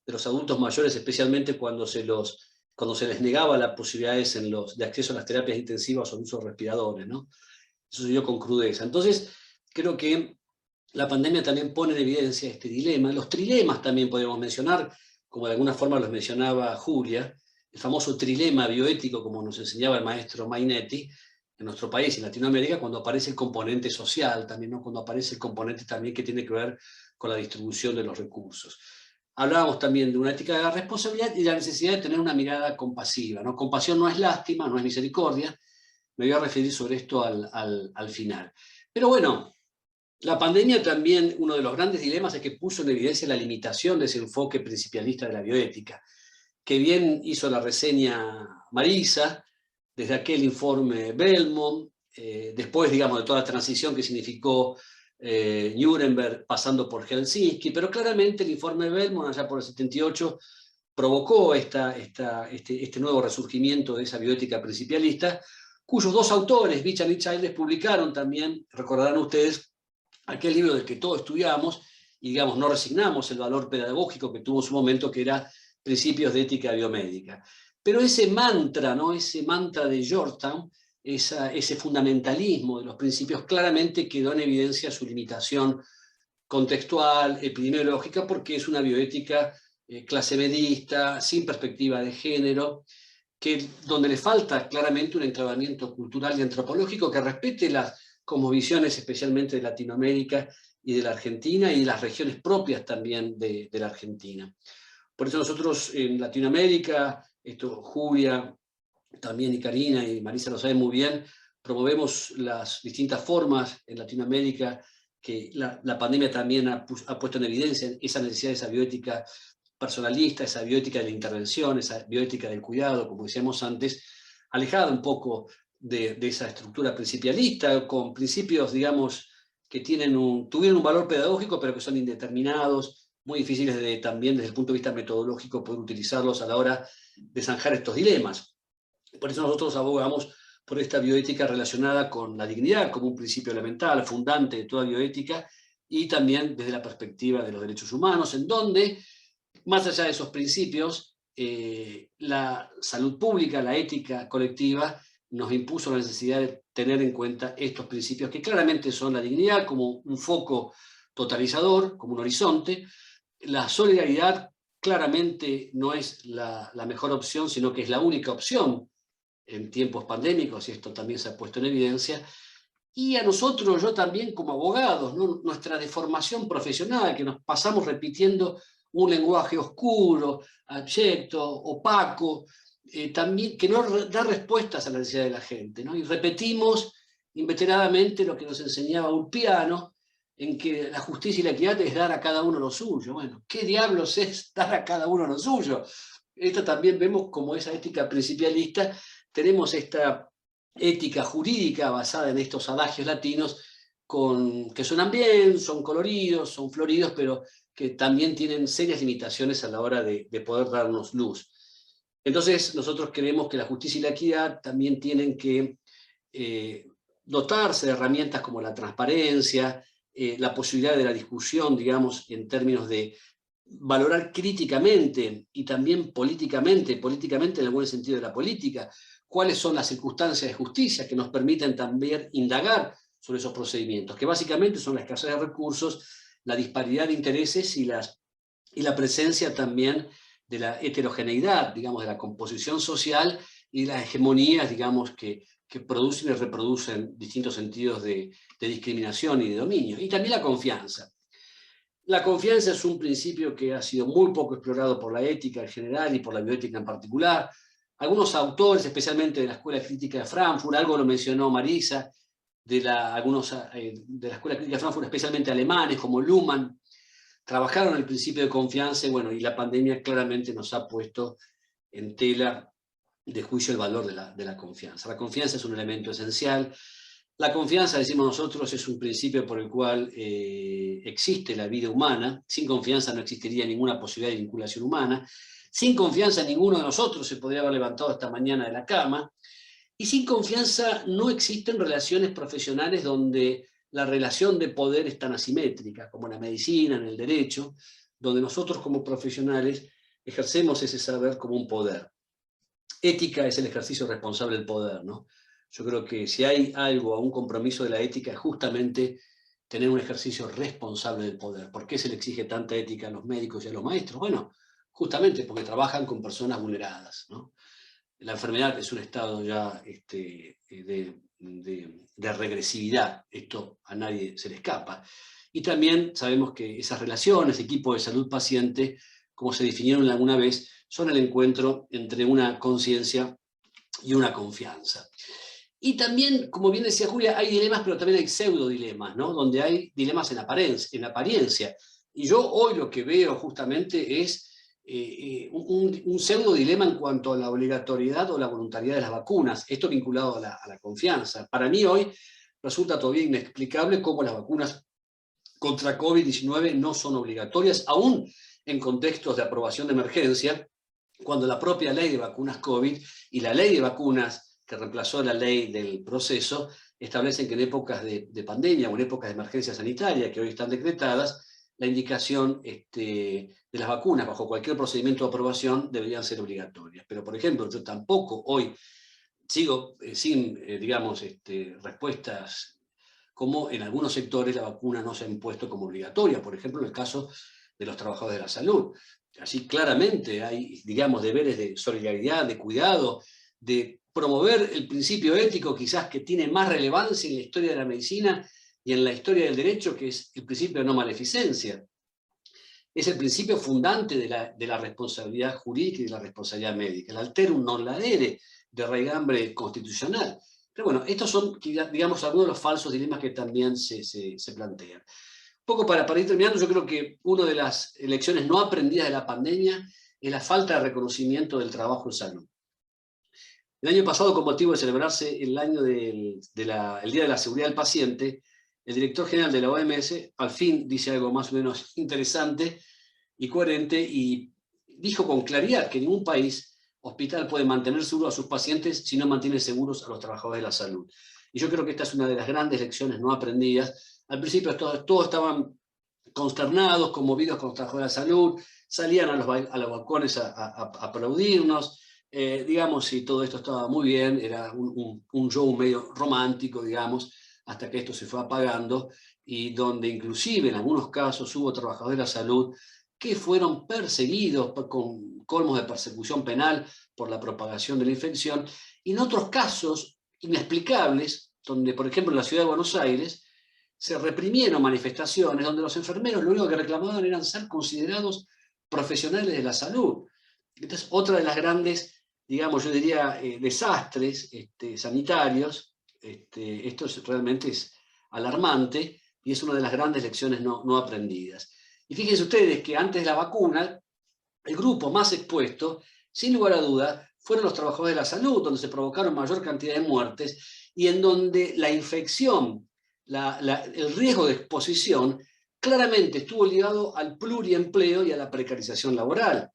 de los adultos mayores, especialmente cuando se les negaba las posibilidades de acceso a las terapias intensivas o usos respiradores, ¿no? Eso se dio con crudeza. Entonces, creo que la pandemia también pone en evidencia este dilema. Los trilemas también podemos mencionar, como de alguna forma los mencionaba Julia, el famoso trilema bioético, como nos enseñaba el maestro Mainetti, en nuestro país, en Latinoamérica, cuando aparece el componente social también, ¿no? Cuando aparece el componente también que tiene que ver con la distribución de los recursos. Hablábamos también de una ética de la responsabilidad y de la necesidad de tener una mirada compasiva, ¿no? Compasión no es lástima, no es misericordia. Me voy a referir sobre esto al final. Pero bueno, la pandemia también, uno de los grandes dilemas es que puso en evidencia la limitación de ese enfoque principialista de la bioética, que bien hizo la reseña Marisa, desde aquel informe Belmont, después, digamos, de toda la transición que significó Nuremberg, pasando por Helsinki, pero claramente el informe Belmont, allá por el 78, provocó este nuevo resurgimiento de esa bioética principialista, cuyos dos autores, Bichan y Childs, publicaron también, recordarán ustedes, aquel libro del que todos estudiamos, y digamos, no resignamos el valor pedagógico que tuvo en su momento, que era Principios de Ética Biomédica. Pero ese mantra, ¿no? Ese mantra de Georgetown, ese fundamentalismo de los principios, claramente quedó en evidencia su limitación contextual, epidemiológica, porque es una bioética clase medista, sin perspectiva de género, donde le falta claramente un enclavamiento cultural y antropológico que respete las cosmovisiones, especialmente de Latinoamérica y de la Argentina, y de las regiones propias también de la Argentina. Por eso nosotros en Latinoamérica, Julia también y Karina y Marisa lo saben muy bien, promovemos las distintas formas en Latinoamérica que la pandemia también ha puesto en evidencia esa necesidad de esa bioética personalista, esa bioética de la intervención, esa bioética del cuidado, como decíamos antes, alejada un poco de esa estructura principialista, con principios, digamos, que tuvieron un valor pedagógico, pero que son indeterminados, muy difíciles también desde el punto de vista metodológico poder utilizarlos a la hora de zanjar estos dilemas. Por eso nosotros abogamos por esta bioética relacionada con la dignidad como un principio elemental, fundante de toda bioética, y también desde la perspectiva de los derechos humanos, en donde, más allá de esos principios, la salud pública, la ética colectiva, nos impuso la necesidad de tener en cuenta estos principios que claramente son la dignidad como un foco totalizador, como un horizonte. La solidaridad claramente no es la mejor opción, sino que es la única opción en tiempos pandémicos, y esto también se ha puesto en evidencia. Y a nosotros, yo también como abogados, ¿no? Nuestra deformación profesional, que nos pasamos repitiendo un lenguaje oscuro, abyecto, opaco, también, que no da respuestas a la necesidad de la gente, ¿no? Y repetimos inveteradamente lo que nos enseñaba Ulpiano, en que la justicia y la equidad es dar a cada uno lo suyo. Bueno, ¿qué diablos es dar a cada uno lo suyo? Esto también vemos como esa ética principialista. Tenemos esta ética jurídica basada en estos adagios latinos que suenan bien, son coloridos, son floridos, pero que también tienen serias limitaciones a la hora de poder darnos luz. Entonces, nosotros creemos que la justicia y la equidad también tienen que dotarse de herramientas como la transparencia, la posibilidad de la discusión, digamos, en términos de valorar críticamente y también políticamente en el buen sentido de la política, cuáles son las circunstancias de justicia que nos permiten también indagar sobre esos procedimientos, que básicamente son la escasez de recursos, la disparidad de intereses y la presencia también de la heterogeneidad, digamos, de la composición social y las hegemonías, digamos, que producen y reproducen distintos sentidos de discriminación y de dominio. Y también la confianza. La confianza es un principio que ha sido muy poco explorado por la ética en general y por la bioética en particular. Algunos autores, especialmente de la Escuela Crítica de Frankfurt, algo lo mencionó Marisa, algunos de la Escuela Crítica de Frankfurt, especialmente alemanes, como Luhmann, trabajaron el principio de confianza y, bueno, y la pandemia claramente nos ha puesto en tela de juicio el valor de la confianza. La confianza es un elemento esencial. La confianza, decimos nosotros, es un principio por el cual existe la vida humana. Sin confianza no existiría ninguna posibilidad de vinculación humana. Sin confianza ninguno de nosotros se podría haber levantado esta mañana de la cama. Y sin confianza no existen relaciones profesionales donde la relación de poder es tan asimétrica, como en la medicina, en el derecho, donde nosotros como profesionales ejercemos ese saber como un poder. Ética es el ejercicio responsable del poder, ¿no? Yo creo que si hay algo, un compromiso de la ética, es justamente tener un ejercicio responsable del poder. ¿Por qué se le exige tanta ética a los médicos y a los maestros? Bueno, justamente porque trabajan con personas vulneradas, ¿no? La enfermedad es un estado ya de regresividad, esto a nadie se le escapa. Y también sabemos que esas relaciones, equipo de salud-paciente, como se definieron alguna vez, son el encuentro entre una conciencia y una confianza. Y también, como bien decía Julia, hay dilemas, pero también hay pseudo-dilemas, ¿no? Donde hay dilemas en apariencia. Y yo hoy lo que veo justamente es un pseudo-dilema en cuanto a la obligatoriedad o la voluntariedad de las vacunas, esto vinculado a la confianza. Para mí hoy resulta todavía inexplicable cómo las vacunas contra COVID-19 no son obligatorias, aún en contextos de aprobación de emergencia, cuando la propia ley de vacunas COVID y la ley de vacunas que reemplazó la ley del proceso, establecen que en épocas de pandemia o en épocas de emergencia sanitaria que hoy están decretadas, la indicación de las vacunas bajo cualquier procedimiento de aprobación deberían ser obligatorias. Pero, por ejemplo, yo tampoco hoy sigo sin, digamos, respuestas como en algunos sectores la vacuna no se ha impuesto como obligatoria, por ejemplo, en el caso de los trabajadores de la salud. Así claramente hay, digamos, deberes de solidaridad, de cuidado, de promover el principio ético quizás que tiene más relevancia en la historia de la medicina y en la historia del derecho, que es el principio de no maleficencia. Es el principio fundante de la responsabilidad jurídica y de la responsabilidad médica, el alterum non ladere de raigambre constitucional. Pero bueno, estos son, digamos, algunos de los falsos dilemas que también se plantean. Un poco para ir terminando, yo creo que una de las lecciones no aprendidas de la pandemia es la falta de reconocimiento del trabajo en salud. El año pasado, con motivo de celebrarse el Día de la Seguridad del Paciente, el director general de la OMS al fin dice algo más o menos interesante y coherente y dijo con claridad que ningún hospital puede mantener seguros a sus pacientes si no mantiene seguros a los trabajadores de la salud. Y yo creo que esta es una de las grandes lecciones no aprendidas. Al principio todos estaban consternados, conmovidos con los trabajadores de la salud, salían a los balcones a aplaudirnos, digamos, y todo esto estaba muy bien, era un show medio romántico, digamos, hasta que esto se fue apagando, y donde inclusive en algunos casos hubo trabajadores de la salud que fueron perseguidos con colmos de persecución penal por la propagación de la infección, y en otros casos inexplicables, donde, por ejemplo, en la ciudad de Buenos Aires, se reprimieron manifestaciones donde los enfermeros lo único que reclamaban eran ser considerados profesionales de la salud. Entonces, otra de las grandes, digamos, yo diría, desastres sanitarios, esto realmente es alarmante y es una de las grandes lecciones no aprendidas. Y fíjense ustedes que antes de la vacuna, el grupo más expuesto, sin lugar a duda, fueron los trabajadores de la salud, donde se provocaron mayor cantidad de muertes y en donde la infección, el riesgo de exposición, claramente estuvo ligado al pluriempleo y a la precarización laboral.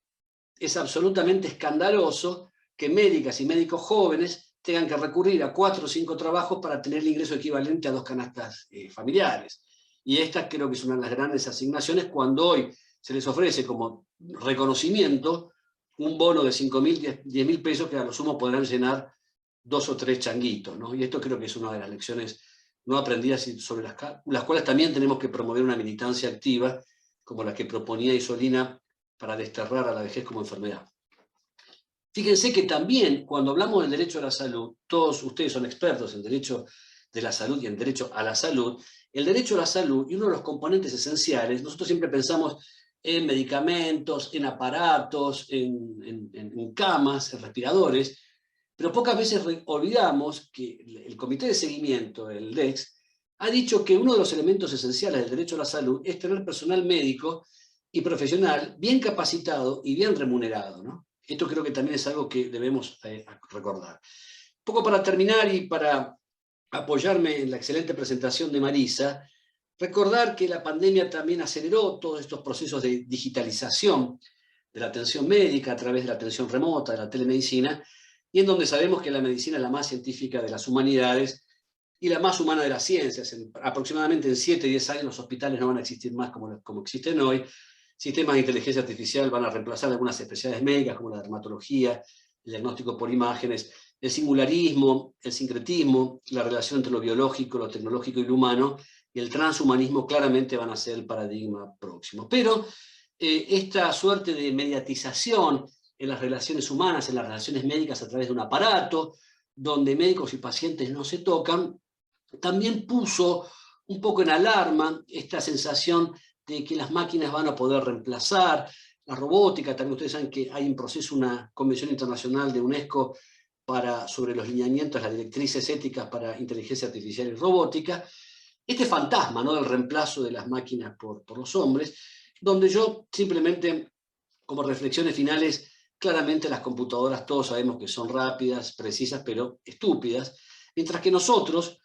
Es absolutamente escandaloso que médicas y médicos jóvenes tengan que recurrir a 4 o 5 trabajos para tener el ingreso equivalente a 2 canastas familiares. Y esta creo que es una de las grandes asignaciones cuando hoy se les ofrece como reconocimiento un bono de 5.000, 10.000 pesos que a lo sumo podrán llenar 2 o 3 changuitos, ¿no? Y esto creo que es una de las lecciones no aprendidas y sobre las cuales también tenemos que promover una militancia activa como la que proponía Isolina para desterrar a la vejez como enfermedad. Fíjense que también cuando hablamos del derecho a la salud, todos ustedes son expertos en derecho de la salud y en derecho a la salud, el derecho a la salud, y uno de los componentes esenciales, nosotros siempre pensamos en medicamentos, en aparatos, en camas, en respiradores, pero pocas veces olvidamos que el Comité de Seguimiento, el DEX, ha dicho que uno de los elementos esenciales del derecho a la salud es tener personal médico y profesional bien capacitado y bien remunerado, ¿no? Esto creo que también es algo que debemos recordar. Un poco para terminar y para apoyarme en la excelente presentación de Marisa, recordar que la pandemia también aceleró todos estos procesos de digitalización de la atención médica a través de la atención remota, de la telemedicina, y en donde sabemos que la medicina es la más científica de las humanidades y la más humana de las ciencias. Aproximadamente en 7 o 10 años los hospitales no van a existir más como existen hoy. Sistemas de inteligencia artificial van a reemplazar algunas especialidades médicas como la dermatología, el diagnóstico por imágenes, el singularismo, el sincretismo, la relación entre lo biológico, lo tecnológico y lo humano, y el transhumanismo claramente van a ser el paradigma próximo. Pero esta suerte de mediatización en las relaciones humanas, en las relaciones médicas a través de un aparato, donde médicos y pacientes no se tocan, también puso un poco en alarma esta sensación de que las máquinas van a poder reemplazar, la robótica. También ustedes saben que hay en proceso una convención internacional de UNESCO sobre los lineamientos, las directrices éticas para inteligencia artificial y robótica. Este fantasma, ¿no?, del reemplazo de las máquinas por los hombres, donde yo simplemente, como reflexiones finales, claramente las computadoras todos sabemos que son rápidas, precisas, pero estúpidas, mientras que nosotros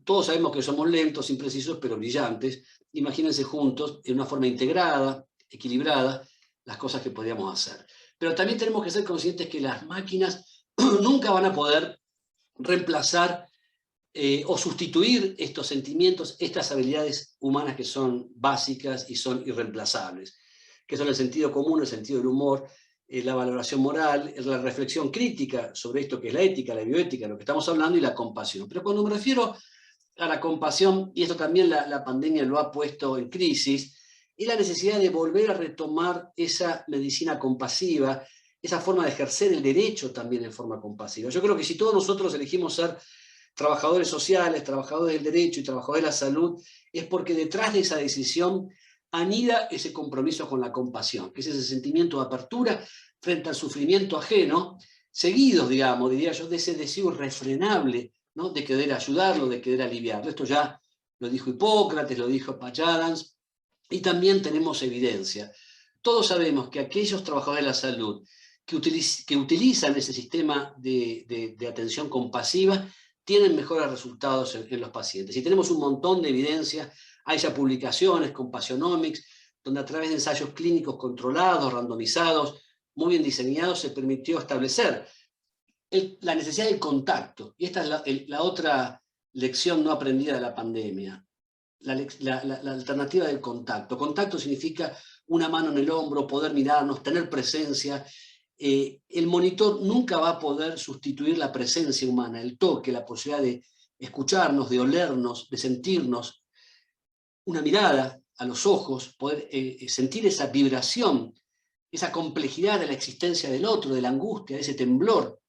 todos sabemos que somos lentos, imprecisos, pero brillantes. Imagínense juntos, en una forma integrada, equilibrada, las cosas que podríamos hacer. Pero también tenemos que ser conscientes que las máquinas nunca van a poder reemplazar o sustituir estos sentimientos, estas habilidades humanas que son básicas y son irreemplazables, que son el sentido común, el sentido del humor, la valoración moral, la reflexión crítica sobre esto que es la ética, la bioética, lo que estamos hablando, y la compasión. Pero cuando me refiero a la compasión, y esto también la pandemia lo ha puesto en crisis, es la necesidad de volver a retomar esa medicina compasiva, esa forma de ejercer el derecho también en forma compasiva. Yo creo que si todos nosotros elegimos ser trabajadores sociales, trabajadores del derecho y trabajadores de la salud, es porque detrás de esa decisión anida ese compromiso con la compasión, que es ese sentimiento de apertura frente al sufrimiento ajeno, seguidos, digamos, diría yo, de ese deseo irrefrenable, ¿no?, de querer ayudarlo, de querer aliviarlo. Esto ya lo dijo Hipócrates, lo dijo Patch Adams, y también tenemos evidencia. Todos sabemos que aquellos trabajadores de la salud que utilizan ese sistema de atención compasiva tienen mejores resultados en los pacientes. Y tenemos un montón de evidencia. Hay ya publicaciones, Compassionomics, donde a través de ensayos clínicos controlados, randomizados, muy bien diseñados, se permitió establecer la necesidad del contacto. Y esta es la otra lección no aprendida de la pandemia. La alternativa del contacto. Contacto significa una mano en el hombro, poder mirarnos, tener presencia. El monitor nunca va a poder sustituir la presencia humana, el toque, la posibilidad de escucharnos, de olernos, de sentirnos, una mirada a los ojos, poder sentir esa vibración, esa complejidad de la existencia del otro, de la angustia, de ese temblor.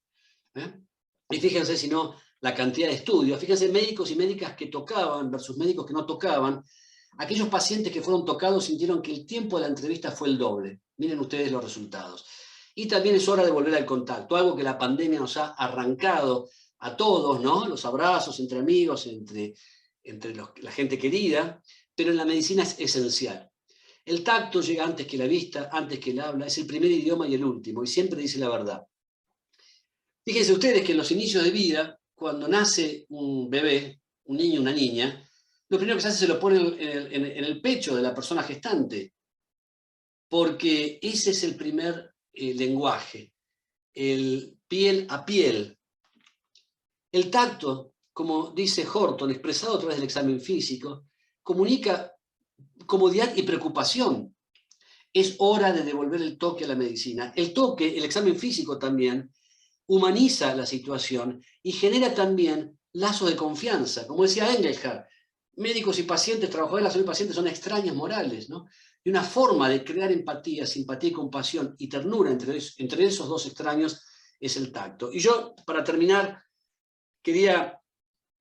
Y fíjense, si no, la cantidad de estudios. Fíjense, médicos y médicas que tocaban versus médicos que no tocaban. Aquellos pacientes que fueron tocados sintieron que el tiempo de la entrevista fue el doble. Miren ustedes los resultados. Y también es hora de volver al contacto, algo que la pandemia nos ha arrancado a todos, ¿no? Los abrazos entre amigos, entre la gente querida, pero en la medicina es esencial. El tacto llega antes que la vista, antes que el habla, es el primer idioma y el último, y siempre dice la verdad. Fíjense ustedes que en los inicios de vida, cuando nace un bebé, un niño, una niña, lo primero que se hace se lo pone en el pecho de la persona gestante, porque ese es el primer lenguaje, el piel a piel. El tacto, como dice Horton, expresado a través del examen físico, comunica comodidad y preocupación. Es hora de devolver el toque a la medicina. El toque, el examen físico también, humaniza la situación y genera también lazos de confianza. Como decía Engelhardt, médicos y pacientes, trabajadores de la salud y pacientes son extraños morales, ¿no? Y una forma de crear empatía, simpatía y compasión y ternura entre esos dos extraños es el tacto. Y yo, para terminar, quería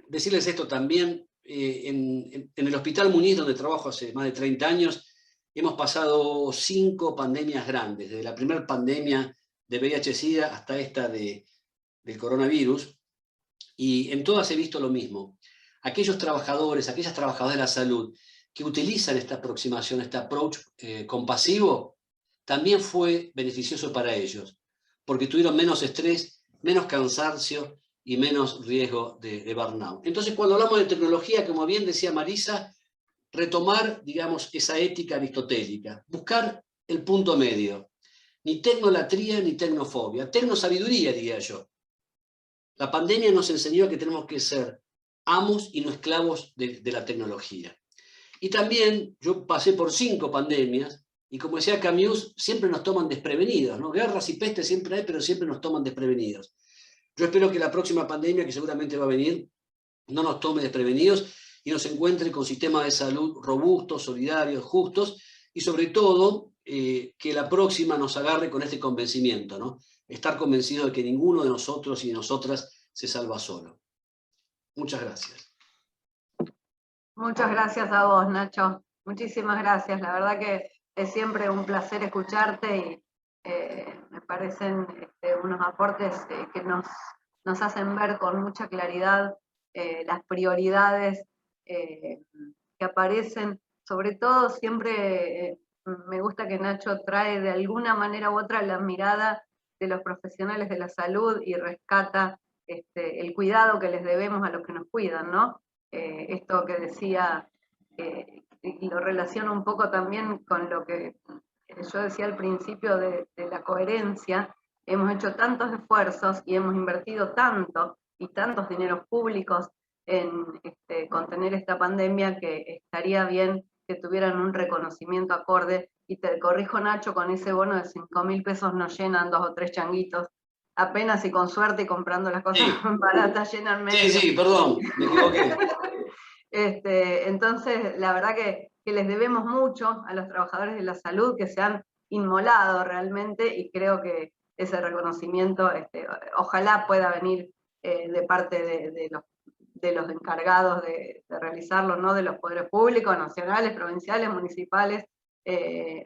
decirles esto también, en el Hospital Muniz, donde trabajo hace más de 30 años, hemos pasado 5 pandemias grandes, desde la primera pandemia de VIH-Sida hasta esta del coronavirus, y en todas he visto lo mismo. Aquellos trabajadores, aquellas trabajadoras de la salud que utilizan esta aproximación, este approach compasivo, también fue beneficioso para ellos, porque tuvieron menos estrés, menos cansancio y menos riesgo de burnout. Entonces, cuando hablamos de tecnología, como bien decía Marisa, retomar, digamos, esa ética aristotélica, buscar el punto medio. Ni tecnolatría ni tecnofobia, tecnosabiduría, diría yo. La pandemia nos enseñó que tenemos que ser amos y no esclavos de la tecnología. Y también yo pasé por 5 pandemias, y como decía Camus, siempre nos toman desprevenidos, ¿no? Guerras y pestes siempre hay, pero siempre nos toman desprevenidos. Yo espero que la próxima pandemia, que seguramente va a venir, no nos tome desprevenidos y nos encuentre con sistemas de salud robustos, solidarios, justos, y sobre todo que la próxima nos agarre con este convencimiento, ¿no? Estar convencido de que ninguno de nosotros y nosotras se salva solo. Muchas gracias. Muchas gracias a vos, Nacho. Muchísimas gracias. La verdad que es siempre un placer escucharte y me parecen unos aportes que nos hacen ver con mucha claridad las prioridades que aparecen. Sobre todo siempre me gusta que Nacho trae de alguna manera u otra la mirada de los profesionales de la salud y rescata el cuidado que les debemos a los que nos cuidan, ¿no? Esto que decía, y lo relaciono un poco también con lo que yo decía al principio de la coherencia. Hemos hecho tantos esfuerzos y hemos invertido tanto y tantos dineros públicos en contener esta pandemia, que estaría bien que tuvieran un reconocimiento acorde. Y te corrijo, Nacho, con ese bono de 5.000 pesos nos llenan 2 o 3 changuitos. Apenas y con suerte y comprando las cosas baratas llenan medio. Sí, perdón, me equivoqué. Entonces, la verdad que les debemos mucho a los trabajadores de la salud, que se han inmolado realmente, y creo que ese reconocimiento ojalá pueda venir de parte de los encargados de realizarlo, ¿no? De los poderes públicos, nacionales, provinciales, municipales,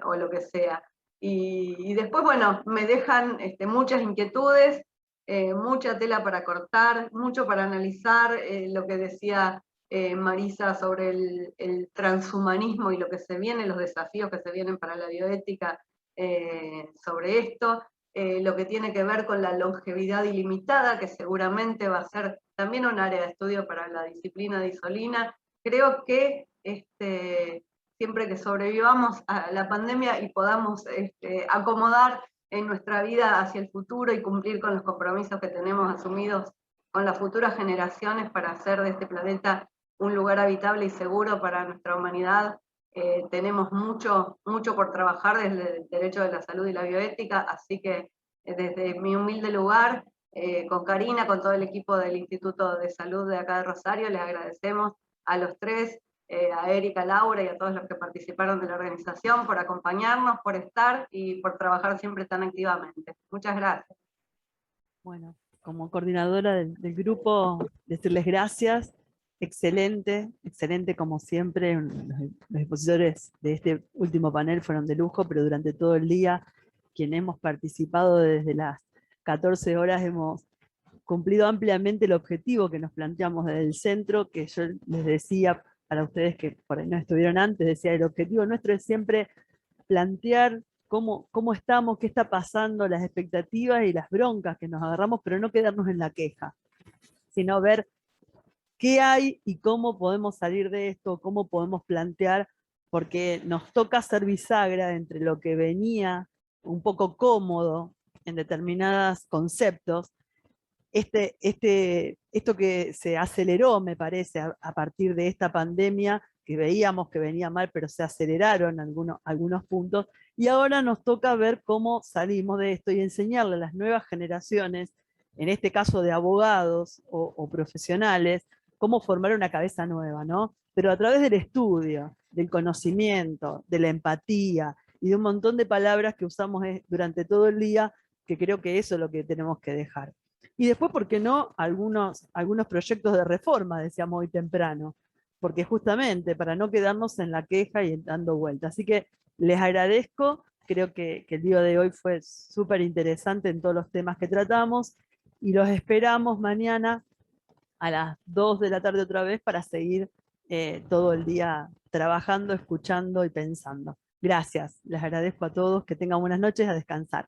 o lo que sea. Y después, bueno, me dejan muchas inquietudes, mucha tela para cortar, mucho para analizar, lo que decía Marisa sobre el transhumanismo y lo que se viene, los desafíos que se vienen para la bioética sobre esto, lo que tiene que ver con la longevidad ilimitada, que seguramente va a ser también un área de estudio para la disciplina de Isolina. Creo que siempre que sobrevivamos a la pandemia y podamos acomodar en nuestra vida hacia el futuro y cumplir con los compromisos que tenemos asumidos con las futuras generaciones para hacer de este planeta un lugar habitable y seguro para nuestra humanidad, tenemos mucho por trabajar desde el derecho de la salud y la bioética, así que desde mi humilde lugar, con Karina, con todo el equipo del Instituto de Salud de acá de Rosario, les agradecemos a los 3, a Erika, Laura y a todos los que participaron de la organización por acompañarnos, por estar y por trabajar siempre tan activamente. Muchas gracias. Bueno, como coordinadora del grupo, decirles gracias. Excelente, excelente como siempre. Los expositores de este último panel fueron de lujo, pero durante todo el día, quienes hemos participado desde las 14 horas, hemos cumplido ampliamente el objetivo que nos planteamos desde el centro, que yo les decía para ustedes que por ahí no estuvieron antes, decía, el objetivo nuestro es siempre plantear cómo estamos, qué está pasando, las expectativas y las broncas que nos agarramos, pero no quedarnos en la queja, sino ver qué hay y cómo podemos salir de esto, cómo podemos plantear, porque nos toca ser bisagra entre lo que venía un poco cómodo en determinados conceptos, esto que se aceleró, me parece, a partir de esta pandemia, que veíamos que venía mal, pero se aceleraron algunos puntos, y ahora nos toca ver cómo salimos de esto y enseñarle a las nuevas generaciones, en este caso de abogados o profesionales, cómo formar una cabeza nueva, ¿no? Pero a través del estudio, del conocimiento, de la empatía, y de un montón de palabras que usamos durante todo el día, que creo que eso es lo que tenemos que dejar. Y después, ¿por qué no? Algunos proyectos de reforma, decíamos hoy temprano. porque justamente para no quedarnos en la queja y dando vueltas. Así que les agradezco, creo que el día de hoy fue súper interesante en todos los temas que tratamos, y los esperamos mañana a las 2 de la tarde otra vez para seguir todo el día trabajando, escuchando y pensando. Gracias, les agradezco a todos, que tengan buenas noches, a descansar.